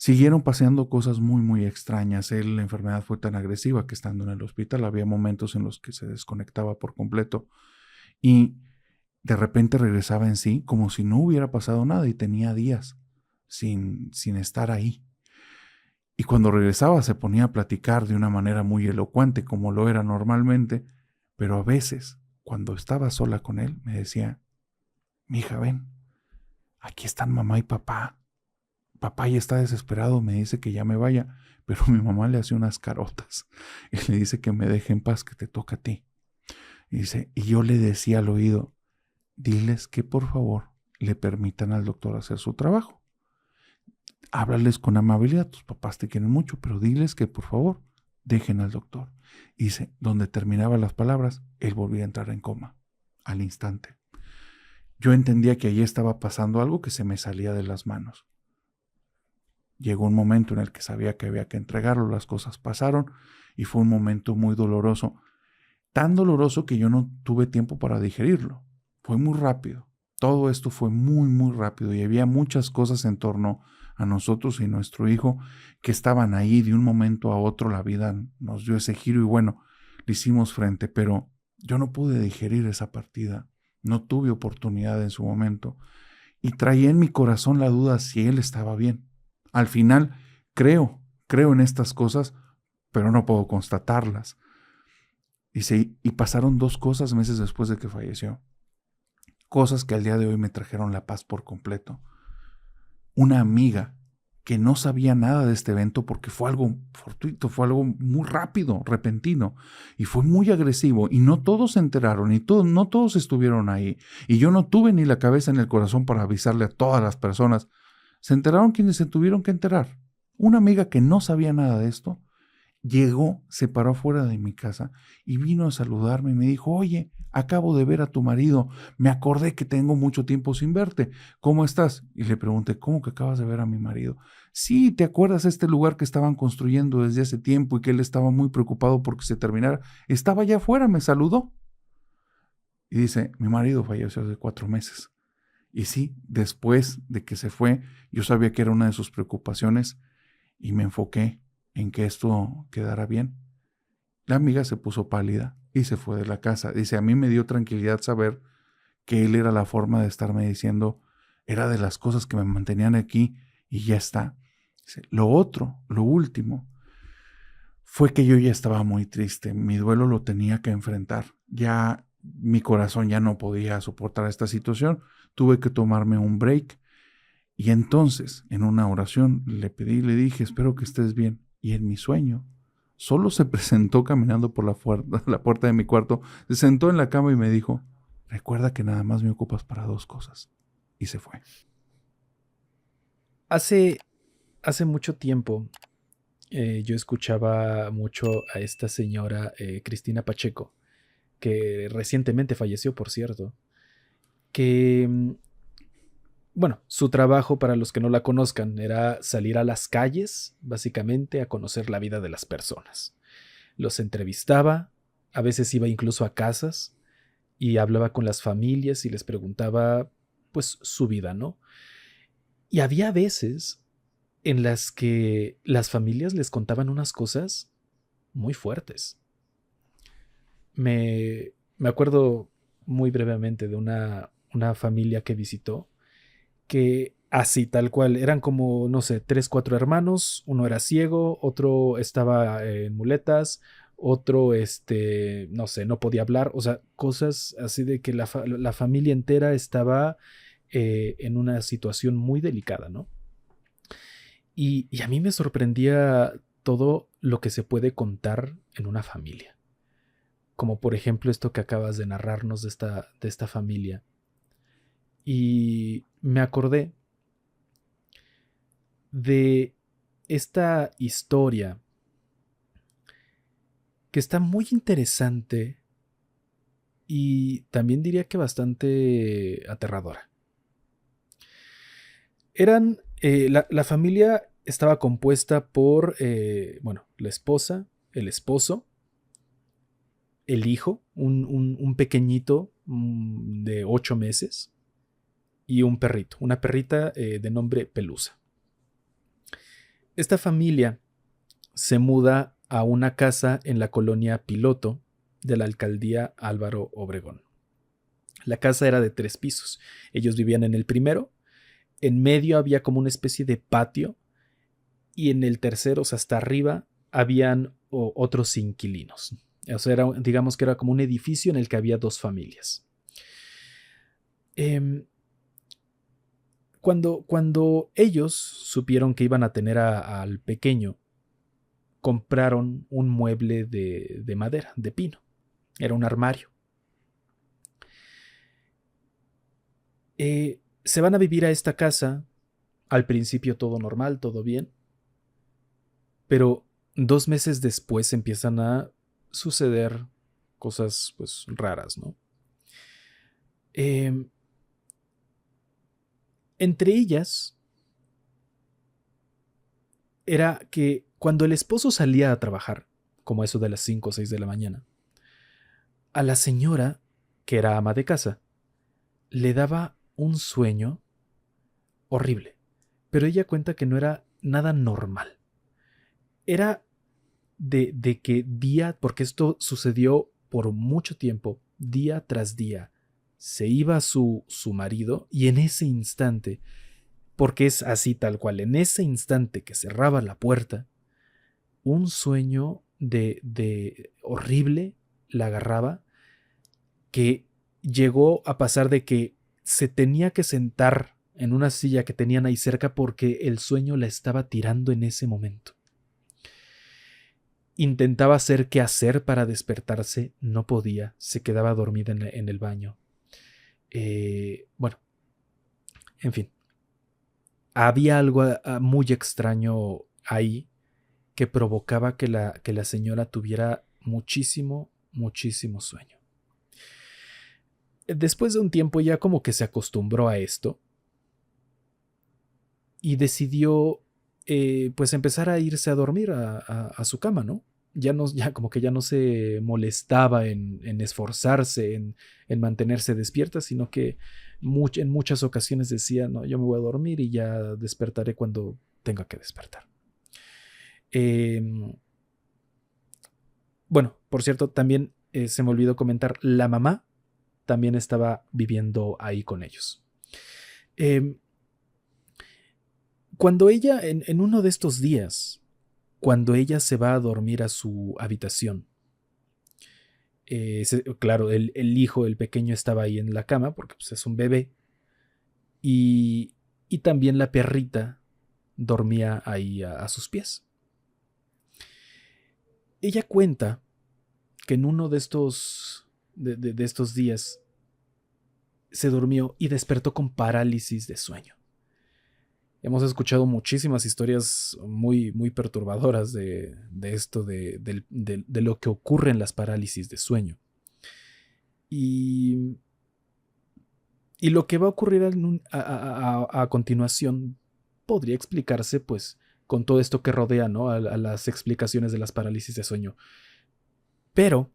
S1: Siguieron paseando cosas muy, muy extrañas. La enfermedad fue tan agresiva que estando en el hospital había momentos en los que se desconectaba por completo y de repente regresaba en sí como si no hubiera pasado nada y tenía días sin estar ahí. Y cuando regresaba se ponía a platicar de una manera muy elocuente como lo era normalmente, pero a veces, cuando estaba sola con él, me decía, mija, ven, aquí están mamá y papá. Papá ya está desesperado, me dice que ya me vaya, pero mi mamá le hace unas carotas y le dice que me deje en paz, que te toca a ti. Y dice, y yo le decía al oído, diles que por favor le permitan al doctor hacer su trabajo. Háblales con amabilidad, tus papás te quieren mucho, pero diles que por favor dejen al doctor. Y dice, donde terminaban las palabras, él volvía a entrar en coma al instante. Yo entendía que allí estaba pasando algo que se me salía de las manos. Llegó un momento en el que sabía que había que entregarlo, las cosas pasaron y fue un momento muy doloroso. Tan doloroso que yo no tuve tiempo para digerirlo. Fue muy rápido. Todo esto fue muy, muy rápido y había muchas cosas en torno a nosotros y nuestro hijo que estaban ahí de un momento a otro. La vida nos dio ese giro y bueno, le hicimos frente, pero yo no pude digerir esa partida. No tuve oportunidad en su momento y traía en mi corazón la duda si él estaba bien. Al final, creo en estas cosas, pero no puedo constatarlas. Y pasaron 2 cosas meses después de que falleció. Cosas que al día de hoy me trajeron la paz por completo. Una amiga que no sabía nada de este evento porque fue algo fortuito, fue algo muy rápido, repentino, y fue muy agresivo, y no todos se enteraron, y no todos estuvieron ahí, y yo no tuve ni la cabeza ni el corazón para avisarle a todas las personas. Se enteraron quienes se tuvieron que enterar. Una amiga que no sabía nada de esto llegó, se paró fuera de mi casa y vino a saludarme y me dijo: oye, acabo de ver a tu marido, me acordé que tengo mucho tiempo sin verte, ¿cómo estás? Y le pregunté: ¿cómo que acabas de ver a mi marido? Sí, ¿te acuerdas de este lugar que estaban construyendo desde hace tiempo y que él estaba muy preocupado porque se terminara? Estaba allá afuera, me saludó. Y dice: mi marido falleció hace 4 meses. Y sí, después de que se fue, yo sabía que era una de sus preocupaciones y me enfoqué en que esto quedara bien. La amiga se puso pálida y se fue de la casa. Dice: a mí me dio tranquilidad saber que él era la forma de estarme diciendo, era de las cosas que me mantenían aquí y ya está. Dice: lo último, fue que yo ya estaba muy triste. Mi duelo lo tenía que enfrentar. Ya mi corazón ya no podía soportar esta situación. Tuve que tomarme un break. Y entonces, en una oración, le pedí, le dije: espero que estés bien. Y en mi sueño, solo se presentó caminando por la puerta de mi cuarto, se sentó en la cama y me dijo: recuerda que nada más me ocupas para 2 cosas. Y se fue.
S2: Hace mucho tiempo yo escuchaba mucho a esta señora Cristina Pacheco, que recientemente falleció, por cierto, que bueno, su trabajo, para los que no la conozcan, era salir a las calles, básicamente, a conocer la vida de las personas. Los entrevistaba, a veces iba incluso a casas y hablaba con las familias y les preguntaba, pues, su vida, ¿no? Y había veces en las que las familias les contaban unas cosas muy fuertes. Me acuerdo muy brevemente de una familia que visitó, que así, tal cual, eran como, no sé, 3, 4 hermanos, uno era ciego, otro estaba en muletas, otro, no sé, no podía hablar, o sea, cosas así de que la familia entera estaba en una situación muy delicada, ¿no? Y a mí me sorprendía todo lo que se puede contar en una familia, como por ejemplo esto que acabas de narrarnos de esta familia. Y me acordé de esta historia que está muy interesante y también diría que bastante aterradora. La familia estaba compuesta por, bueno, la esposa, el esposo, el hijo, un pequeñito de 8 meses y un perrito, una perrita de nombre Pelusa. Esta familia se muda a una casa en la colonia Piloto de la alcaldía Álvaro Obregón. La casa era de 3 pisos. Ellos vivían en el primero, en medio había como una especie de patio y en el tercero, o sea, hasta arriba, habían otros inquilinos. O sea, digamos que era como un edificio en el que había 2 familias. Cuando ellos supieron que iban a tener al pequeño, compraron un mueble de madera, de pino. Era un armario. Se van a vivir a esta casa. Al principio todo normal, todo bien. Pero 2 meses después empiezan a suceder cosas pues raras, ¿no? Entre ellas era que cuando el esposo salía a trabajar, como eso de las 5 o 6 de la mañana, a la señora, que era ama de casa, le daba un sueño horrible. Pero ella cuenta que no era nada normal. Era de que día, porque esto sucedió por mucho tiempo, día tras día, se iba su marido y en ese instante, porque es así tal cual, en ese instante que cerraba la puerta, un sueño de horrible la agarraba, que llegó a pasar de que se tenía que sentar en una silla que tenían ahí cerca porque el sueño la estaba tirando en ese momento. Intentaba hacer qué hacer para despertarse, no podía, se quedaba dormida en el baño. Bueno, en fin, había algo muy extraño ahí que provocaba que la señora tuviera muchísimo, muchísimo sueño. Después de un tiempo ya como que se acostumbró a esto y decidió pues empezar a irse a dormir a su cama, ¿no? Ya como que ya no se molestaba en esforzarse, en mantenerse despierta, sino que en muchas ocasiones decía, no, yo me voy a dormir y ya despertaré cuando tenga que despertar. Bueno, por cierto, también se me olvidó comentar, la mamá también estaba viviendo ahí con ellos. Cuando ella, en uno de estos días, cuando ella se va a dormir a su habitación, claro, el hijo, el pequeño, estaba ahí en la cama porque pues, es un bebé, y también la perrita dormía ahí a sus pies. Ella cuenta que en uno de estos días se durmió y despertó con parálisis de sueño. Hemos escuchado muchísimas historias muy, muy perturbadoras de esto, de lo que ocurre en las parálisis de sueño. Y lo que va a ocurrir a continuación podría explicarse pues con todo esto que rodea, ¿no? a las explicaciones de las parálisis de sueño. Pero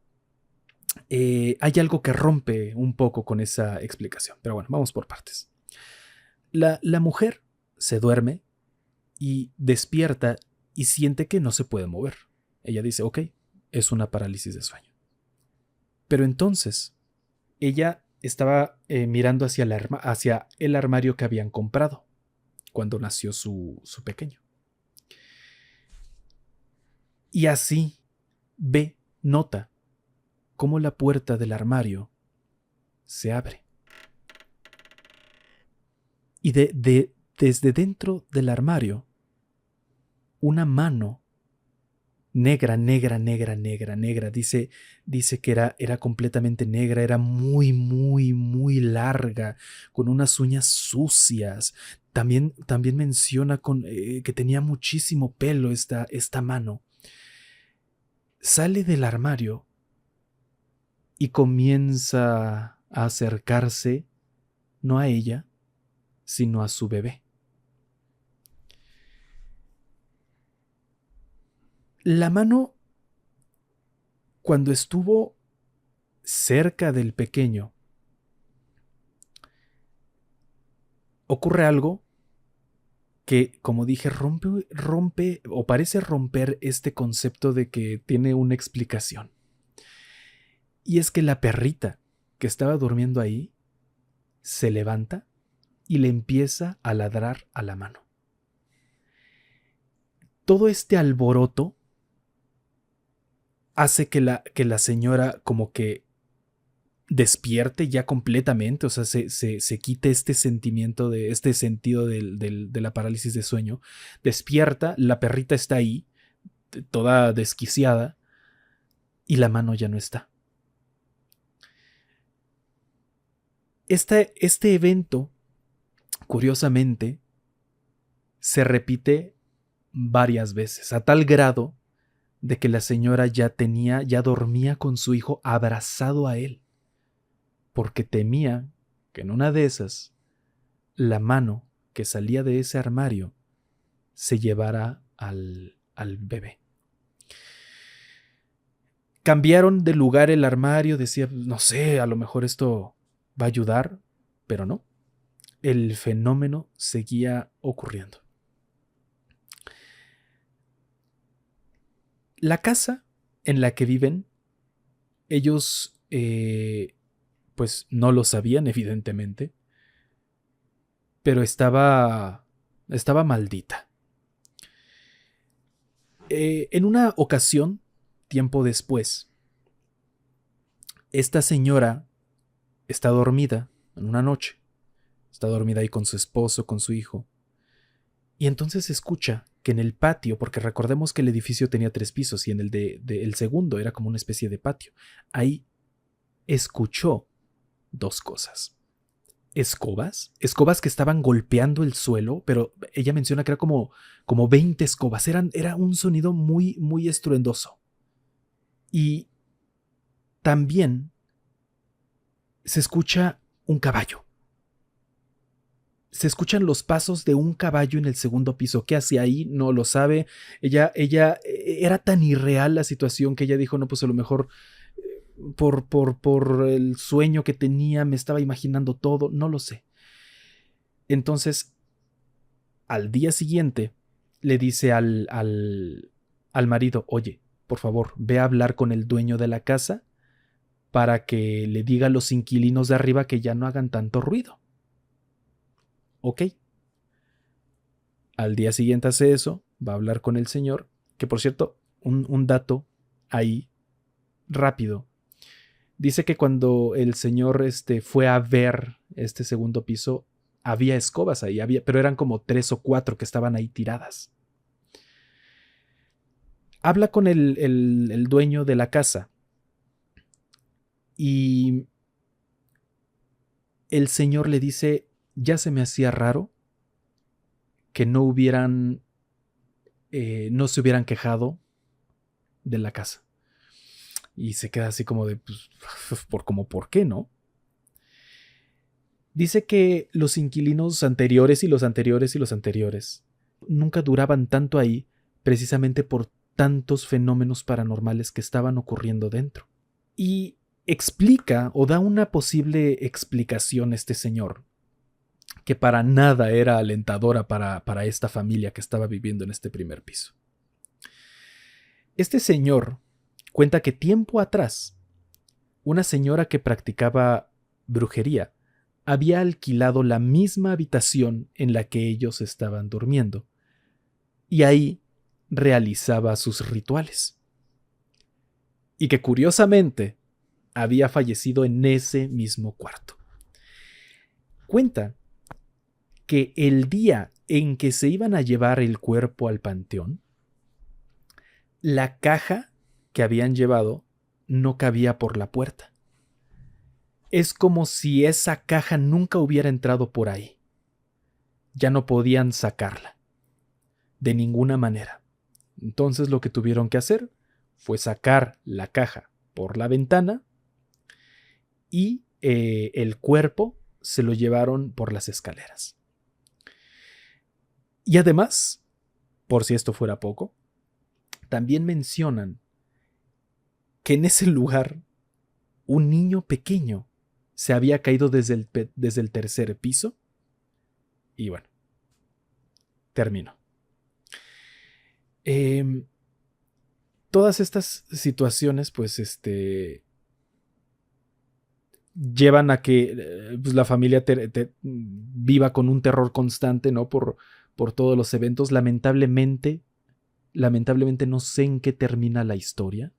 S2: hay algo que rompe un poco con esa explicación. Pero bueno, vamos por partes. La mujer se duerme y despierta y siente que no se puede mover. Ella dice, ok, es una parálisis de sueño. Pero entonces, ella estaba mirando hacia el armario que habían comprado cuando nació su pequeño. Y así nota cómo la puerta del armario se abre. Y desde dentro del armario, una mano negra, dice que era completamente negra, era muy, muy, muy larga, con unas uñas sucias. También menciona que tenía muchísimo pelo esta mano. Sale del armario y comienza a acercarse, no a ella, sino a su bebé. La mano, cuando estuvo cerca del pequeño, ocurre algo que, como dije, rompe o parece romper este concepto de que tiene una explicación. Y es que la perrita que estaba durmiendo ahí se levanta y le empieza a ladrar a la mano. Todo este alboroto hace que la señora como que despierte ya completamente, o sea, se quite este sentimiento este sentido de la parálisis de sueño. Despierta, la perrita está ahí, toda desquiciada, y la mano ya no está. Este evento, curiosamente, se repite varias veces, a tal grado de que la señora ya dormía con su hijo abrazado a él, porque temía que en una de esas la mano que salía de ese armario se llevara al bebé. Cambiaron de lugar el armario, decía, no sé, a lo mejor esto va a ayudar, pero no. El fenómeno seguía ocurriendo. La casa en la que viven, ellos pues no lo sabían, evidentemente, pero estaba maldita. En una ocasión, tiempo después, esta señora está dormida en una noche. Está dormida ahí con su esposo, con su hijo. Y entonces escucha que en el patio, porque recordemos que el edificio tenía 3 pisos y en el segundo era como una especie de patio, ahí escuchó 2 cosas. Escobas que estaban golpeando el suelo, pero ella menciona que era como 20 escobas. Era un sonido muy, muy estruendoso. Y también se escucha un caballo. Se escuchan los pasos de un caballo en el segundo piso. ¿Qué hacía ahí? No lo sabe. Ella era tan irreal la situación que ella dijo, no, pues a lo mejor por el sueño que tenía me estaba imaginando todo, no lo sé. Entonces, al día siguiente, le dice al marido, oye, por favor, ve a hablar con el dueño de la casa para que le diga a los inquilinos de arriba que ya no hagan tanto ruido. Ok. Al día siguiente hace eso, va a hablar con el señor, que por cierto, un dato ahí, rápido. Dice que cuando el señor fue a ver este segundo piso, había escobas ahí, pero eran como 3 o 4 que estaban ahí tiradas. Habla con el dueño de la casa y el señor le dice, ya se me hacía raro que no se hubieran quejado de la casa. Y se queda así como de, pues, ¿por qué no? Dice que los inquilinos anteriores y los anteriores y los anteriores nunca duraban tanto ahí precisamente por tantos fenómenos paranormales que estaban ocurriendo dentro. Y explica o da una posible explicación este señor que para nada era alentadora para esta familia que estaba viviendo en este primer piso. Este señor cuenta que tiempo atrás, una señora que practicaba brujería había alquilado la misma habitación en la que ellos estaban durmiendo y ahí realizaba sus rituales. Y que curiosamente había fallecido en ese mismo cuarto. Cuenta que el día en que se iban a llevar el cuerpo al panteón, la caja que habían llevado no cabía por la puerta. Es como si esa caja nunca hubiera entrado por ahí. Ya no podían sacarla. De ninguna manera. Entonces lo que tuvieron que hacer fue sacar la caja por la ventana y el cuerpo se lo llevaron por las escaleras. Y además, por si esto fuera poco, también mencionan que en ese lugar un niño pequeño se había caído desde el tercer piso. Y bueno, termino. Todas estas situaciones, pues, llevan a que pues, la familia viva con un terror constante, ¿no? Por todos los eventos. Lamentablemente no sé en qué termina la historia.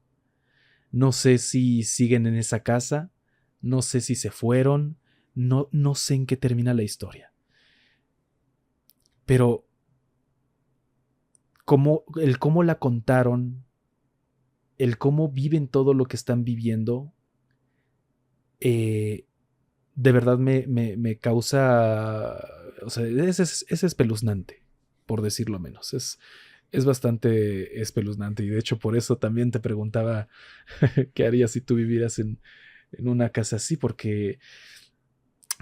S2: No sé si siguen en esa casa. No sé si se fueron. No sé en qué termina la historia. Pero el cómo la contaron, el cómo viven todo lo que están viviendo, de verdad me causa, o sea, es espeluznante, por decirlo menos. Es bastante espeluznante y de hecho por eso también te preguntaba qué harías si tú vivieras en una casa así, porque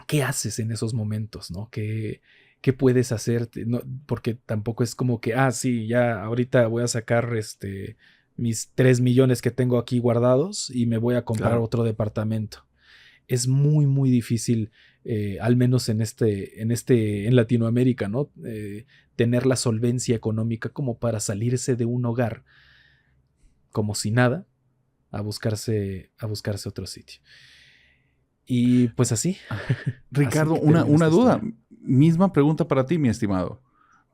S2: ¿qué haces en esos momentos, no? ¿Qué ¿qué puedes hacer? No, porque tampoco es como que, sí, ya ahorita voy a sacar mis 3 millones que tengo aquí guardados y me voy a comprar
S1: Claro.
S2: otro departamento. Es muy, muy difícil, al menos en Latinoamérica, ¿no? Tener la solvencia económica como para salirse de un hogar como si nada a buscarse otro sitio. Y pues así, así
S1: Ricardo,
S2: que
S1: una,
S2: termina
S1: una
S2: esta
S1: duda.
S2: historia.
S1: Misma pregunta para ti, mi estimado.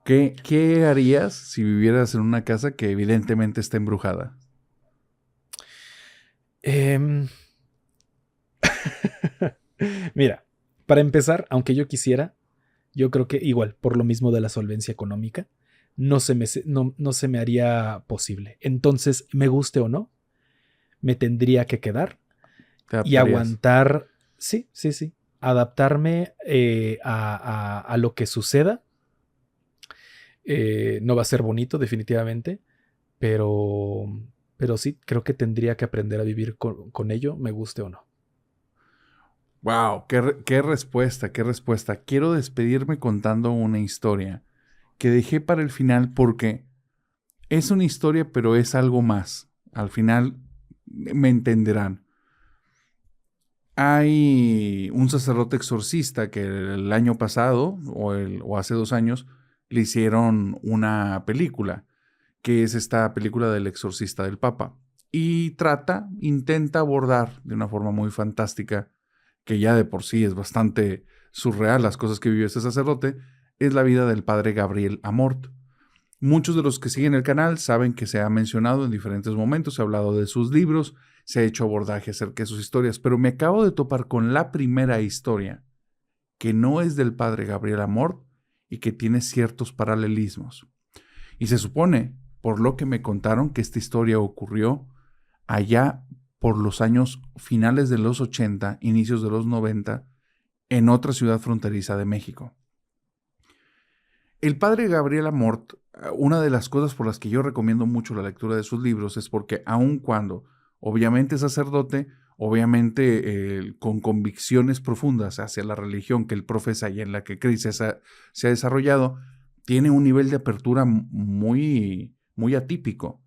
S1: ¿Qué harías si vivieras en una casa que evidentemente está embrujada?
S2: Em, Mira, para empezar, aunque yo quisiera, yo creo que igual, por lo mismo de la solvencia económica, no se me haría posible. Entonces, me guste o no, me tendría que quedar
S1: ¿Te
S2: y
S1: adaptarías?
S2: aguantar, sí, sí, sí, adaptarme a lo que suceda. No va a ser bonito, definitivamente, pero, pero sí, creo que tendría que aprender a vivir con ello, me guste o no.
S1: Wow, qué respuesta, qué respuesta. Quiero despedirme contando una historia que dejé para el final porque es una historia, pero es algo más. Al final me entenderán. Hay un sacerdote exorcista que el año pasado, o hace 2 años, le hicieron una película, que es esta película del exorcista del Papa. Y intenta abordar de una forma muy fantástica, que ya de por sí es bastante surreal las cosas que vivió este sacerdote, es la vida del padre Gabriel Amort. Muchos de los que siguen el canal saben que se ha mencionado en diferentes momentos, se ha hablado de sus libros, se ha hecho abordaje acerca de sus historias, pero me acabo de topar con la primera historia que no es del padre Gabriel Amort y que tiene ciertos paralelismos. Y se supone, por lo que me contaron, que esta historia ocurrió allá por los años finales de los 80, inicios de los 90, en otra ciudad fronteriza de México. El padre Gabriel Amort, una de las cosas por las que yo recomiendo mucho la lectura de sus libros es porque aun cuando obviamente es sacerdote, obviamente con convicciones profundas hacia la religión que él profesa y en la que cree se ha desarrollado, tiene un nivel de apertura muy, muy atípico.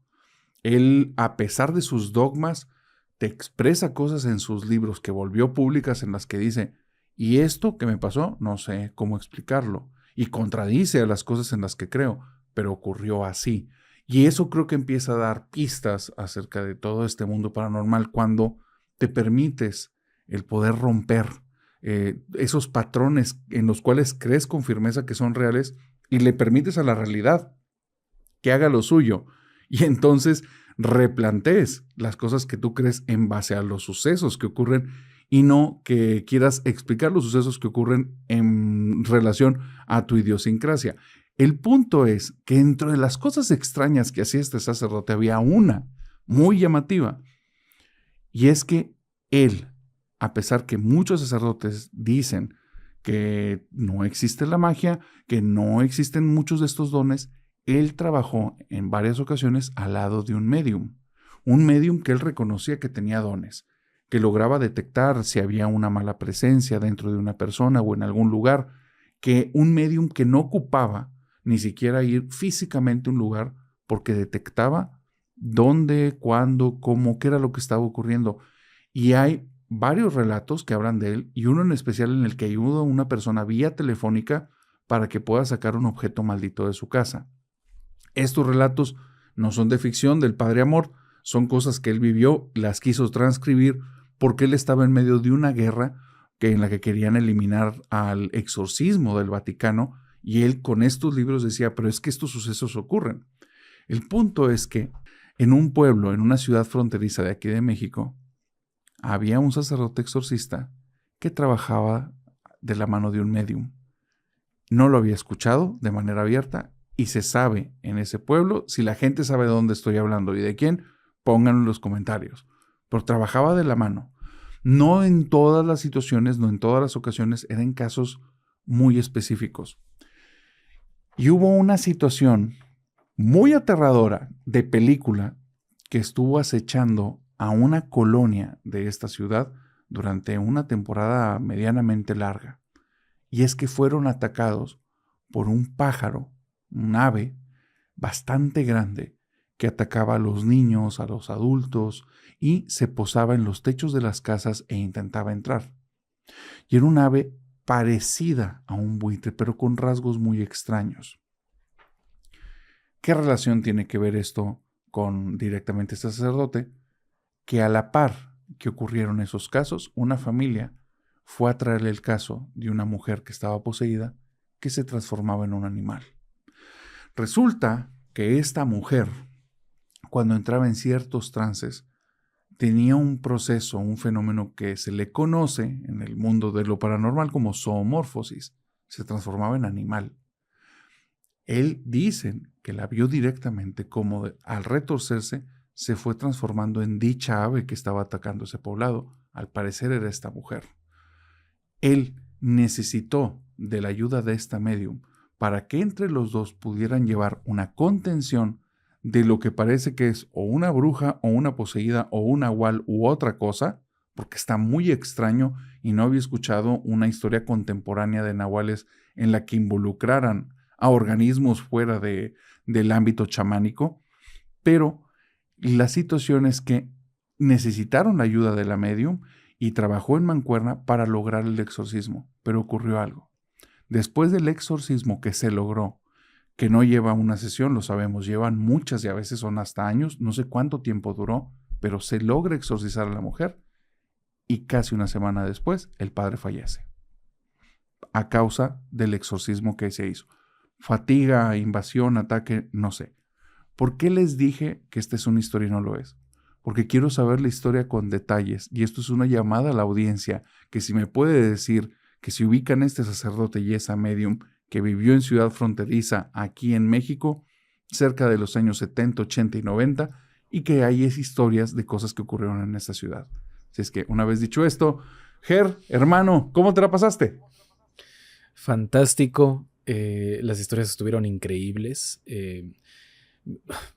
S1: Él, a pesar de sus dogmas, te expresa cosas en sus libros que volvió públicas en las que dice, y esto que me pasó, no sé cómo explicarlo, y contradice a las cosas en las que creo, pero ocurrió así. Y eso creo que empieza a dar pistas acerca de todo este mundo paranormal cuando te permites el poder romper esos patrones en los cuales crees con firmeza que son reales y le permites a la realidad que haga lo suyo. Y entonces replantees las cosas que tú crees en base a los sucesos que ocurren y no que quieras explicar los sucesos que ocurren en relación a tu idiosincrasia. El punto es que dentro de las cosas extrañas que hacía este sacerdote había una muy llamativa, y es que él, a pesar que muchos sacerdotes dicen que no existe la magia, que no existen muchos de estos dones, él trabajó en varias ocasiones al lado de un medium que él reconocía que tenía dones, que lograba detectar si había una mala presencia dentro de una persona o en algún lugar, que un medium que no ocupaba ni siquiera ir físicamente a un lugar porque detectaba dónde, cuándo, cómo, qué era lo que estaba ocurriendo. Y hay varios relatos que hablan de él y uno en especial en el que ayuda a una persona vía telefónica para que pueda sacar un objeto maldito de su casa. Estos relatos no son de ficción del padre Amor, son cosas que él vivió, las quiso transcribir porque él estaba en medio de una guerra en la que querían eliminar al exorcismo del Vaticano y él con estos libros decía, pero es que estos sucesos ocurren. El punto es que en un pueblo, en una ciudad fronteriza de aquí de México, había un sacerdote exorcista que trabajaba de la mano de un medium. No lo había escuchado de manera abierta y se sabe en ese pueblo, si la gente sabe de dónde estoy hablando y de quién, pónganlo en los comentarios. Pero trabajaba de la mano. No en todas las situaciones, no en todas las ocasiones, eran casos muy específicos. Y hubo una situación muy aterradora de película que estuvo acechando a una colonia de esta ciudad durante una temporada medianamente larga. Y es que fueron atacados por un pájaro, un ave bastante grande que atacaba a los niños, a los adultos y se posaba en los techos de las casas e intentaba entrar. Y era un ave parecida a un buitre, pero con rasgos muy extraños. ¿Qué relación tiene que ver esto con directamente este sacerdote? Que a la par que ocurrieron esos casos, una familia fue a traerle el caso de una mujer que estaba poseída que se transformaba en un animal. Resulta que esta mujer, cuando entraba en ciertos trances, tenía un proceso, un fenómeno que se le conoce en el mundo de lo paranormal como zoomorfosis. Se transformaba en animal. Él dice que la vio directamente como al retorcerse se fue transformando en dicha ave que estaba atacando ese poblado. Al parecer era esta mujer. Él necesitó de la ayuda de esta medium para que entre los dos pudieran llevar una contención de lo que parece que es o una bruja o una poseída o un nahual u otra cosa, porque está muy extraño y no había escuchado una historia contemporánea de nahuales en la que involucraran a organismos fuera del ámbito chamánico, pero la situación es que necesitaron la ayuda de la medium y trabajó en mancuerna para lograr el exorcismo, pero ocurrió algo. Después del exorcismo que se logró, que no lleva una sesión, lo sabemos, llevan muchas y a veces son hasta años, no sé cuánto tiempo duró, pero se logra exorcizar a la mujer y casi una semana después el padre fallece a causa del exorcismo que se hizo. Fatiga, invasión, ataque, no sé. ¿Por qué les dije que esta es una historia y no lo es? Porque quiero saber la historia con detalles y esto es una llamada a la audiencia que si me puede decir que si ubican a este sacerdote y esa medium que vivió en Ciudad Fronteriza aquí en México cerca de los años 70, 80 y 90 y que hay historias de cosas que ocurrieron en esta ciudad. Así es que una vez dicho esto, Ger, hermano, ¿cómo te la pasaste?
S2: Fantástico. Las historias estuvieron increíbles.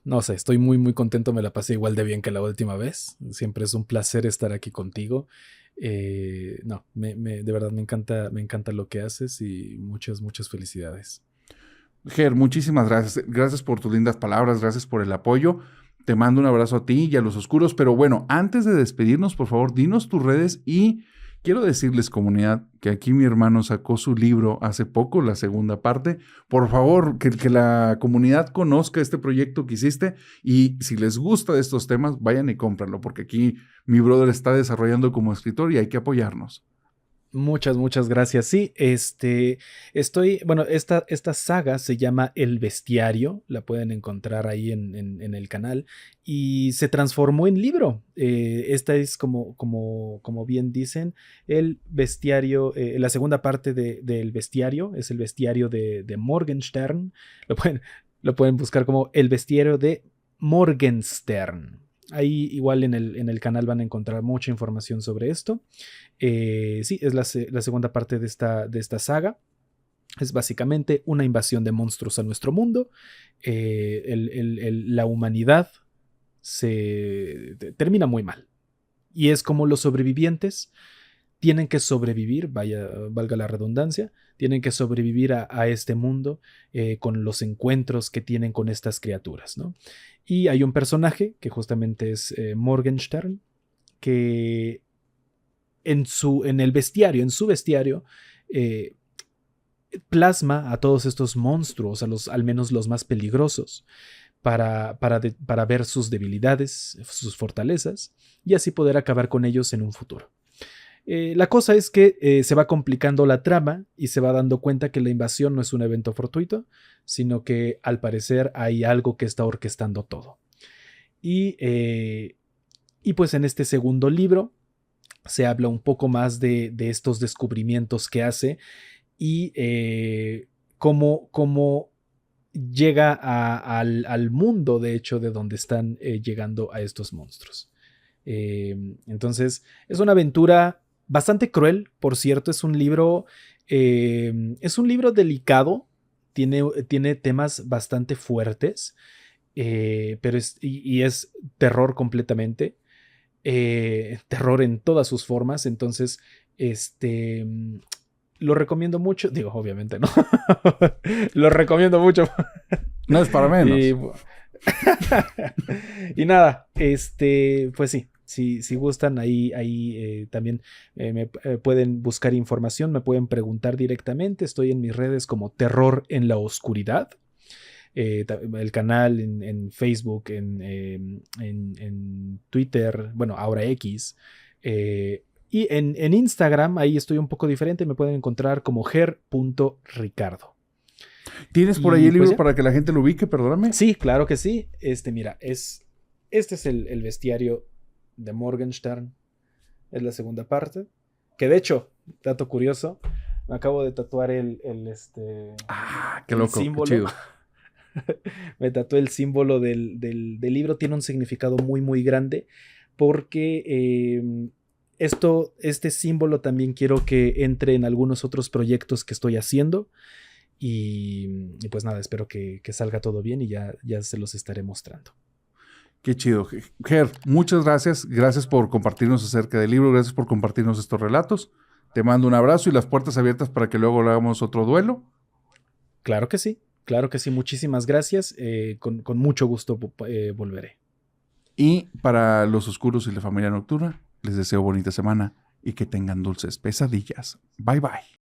S2: No sé, estoy muy, muy contento. Me la pasé igual de bien que la última vez. Siempre es un placer estar aquí contigo. No, de verdad me encanta lo que haces y muchas, muchas felicidades.
S1: Ger, muchísimas gracias. Gracias por tus lindas palabras, gracias por el apoyo. Te mando un abrazo a ti y a los oscuros. Pero bueno, antes de despedirnos, por favor, dinos tus redes y quiero decirles, comunidad, que aquí mi hermano sacó su libro hace poco, la segunda parte. Por favor, que la comunidad conozca este proyecto que hiciste y si les gusta de estos temas, vayan y cómpranlo, porque aquí mi brother está desarrollando como escritor y hay que apoyarnos.
S2: Muchas, muchas gracias. Sí, bueno, esta saga se llama El Bestiario, la pueden encontrar ahí en el canal y se transformó en libro. Esta es como bien dicen, el bestiario, la segunda parte del bestiario es el bestiario de Morgenstern. Lo pueden, lo pueden buscar como El Bestiario de Morgenstern. Ahí igual en el canal van a encontrar mucha información sobre esto. Sí, es la segunda parte de esta saga. Es básicamente una invasión de monstruos a nuestro mundo. La humanidad termina muy mal. Y es como los sobrevivientes tienen que sobrevivir, valga la redundancia, tienen que sobrevivir a este mundo con los encuentros que tienen con estas criaturas, ¿no? Y hay un personaje que justamente es Morgenstern, que en su bestiario, eh, plasma a todos estos monstruos, al menos los más peligrosos, para ver sus debilidades, sus fortalezas, y así poder acabar con ellos en un futuro. La cosa es que se va complicando la trama y se va dando cuenta que la invasión no es un evento fortuito, sino que al parecer hay algo que está orquestando todo. Y pues en este segundo libro se habla un poco más de estos descubrimientos que hace y cómo llega al mundo, de hecho, de donde están llegando a estos monstruos. Entonces, es una aventura bastante cruel, por cierto, es un libro delicado, tiene temas bastante fuertes, pero es terror completamente, terror en todas sus formas, entonces, este, Lo recomiendo mucho. Digo, obviamente, ¿no? Lo recomiendo mucho.
S1: No es para menos.
S2: Y nada, pues sí. Si gustan, ahí también me pueden buscar información, me pueden preguntar directamente. Estoy en mis redes como Terror en la Oscuridad. El canal en Facebook, en Twitter, bueno, ahora X. Y en Instagram, ahí estoy un poco diferente. Me pueden encontrar como ger.ricardo.
S1: ¿Tienes por ahí
S2: Y
S1: el libro
S2: pues ya.
S1: para que la gente lo ubique? Perdóname.
S2: Sí, claro que sí. Mira, este es el bestiario de Morgenstern. Es la segunda parte. Que de hecho, dato curioso, me acabo de tatuar
S1: Qué
S2: el
S1: loco,
S2: símbolo.
S1: qué chido.
S2: Me tatué el símbolo del libro. Tiene un significado muy, muy grande porque este símbolo también quiero que entre en algunos otros proyectos que estoy haciendo. Y pues nada, espero que salga todo bien y ya se los estaré mostrando.
S1: Qué chido. Ger, muchas gracias. Gracias por compartirnos acerca del libro. Gracias por compartirnos estos relatos. Te mando un abrazo y las puertas abiertas para que luego le hagamos otro duelo.
S2: Claro que sí. Claro que sí. Muchísimas gracias. Con mucho gusto volveré.
S1: Y para los oscuros y la familia nocturna, les deseo bonita semana y que tengan dulces pesadillas. Bye bye.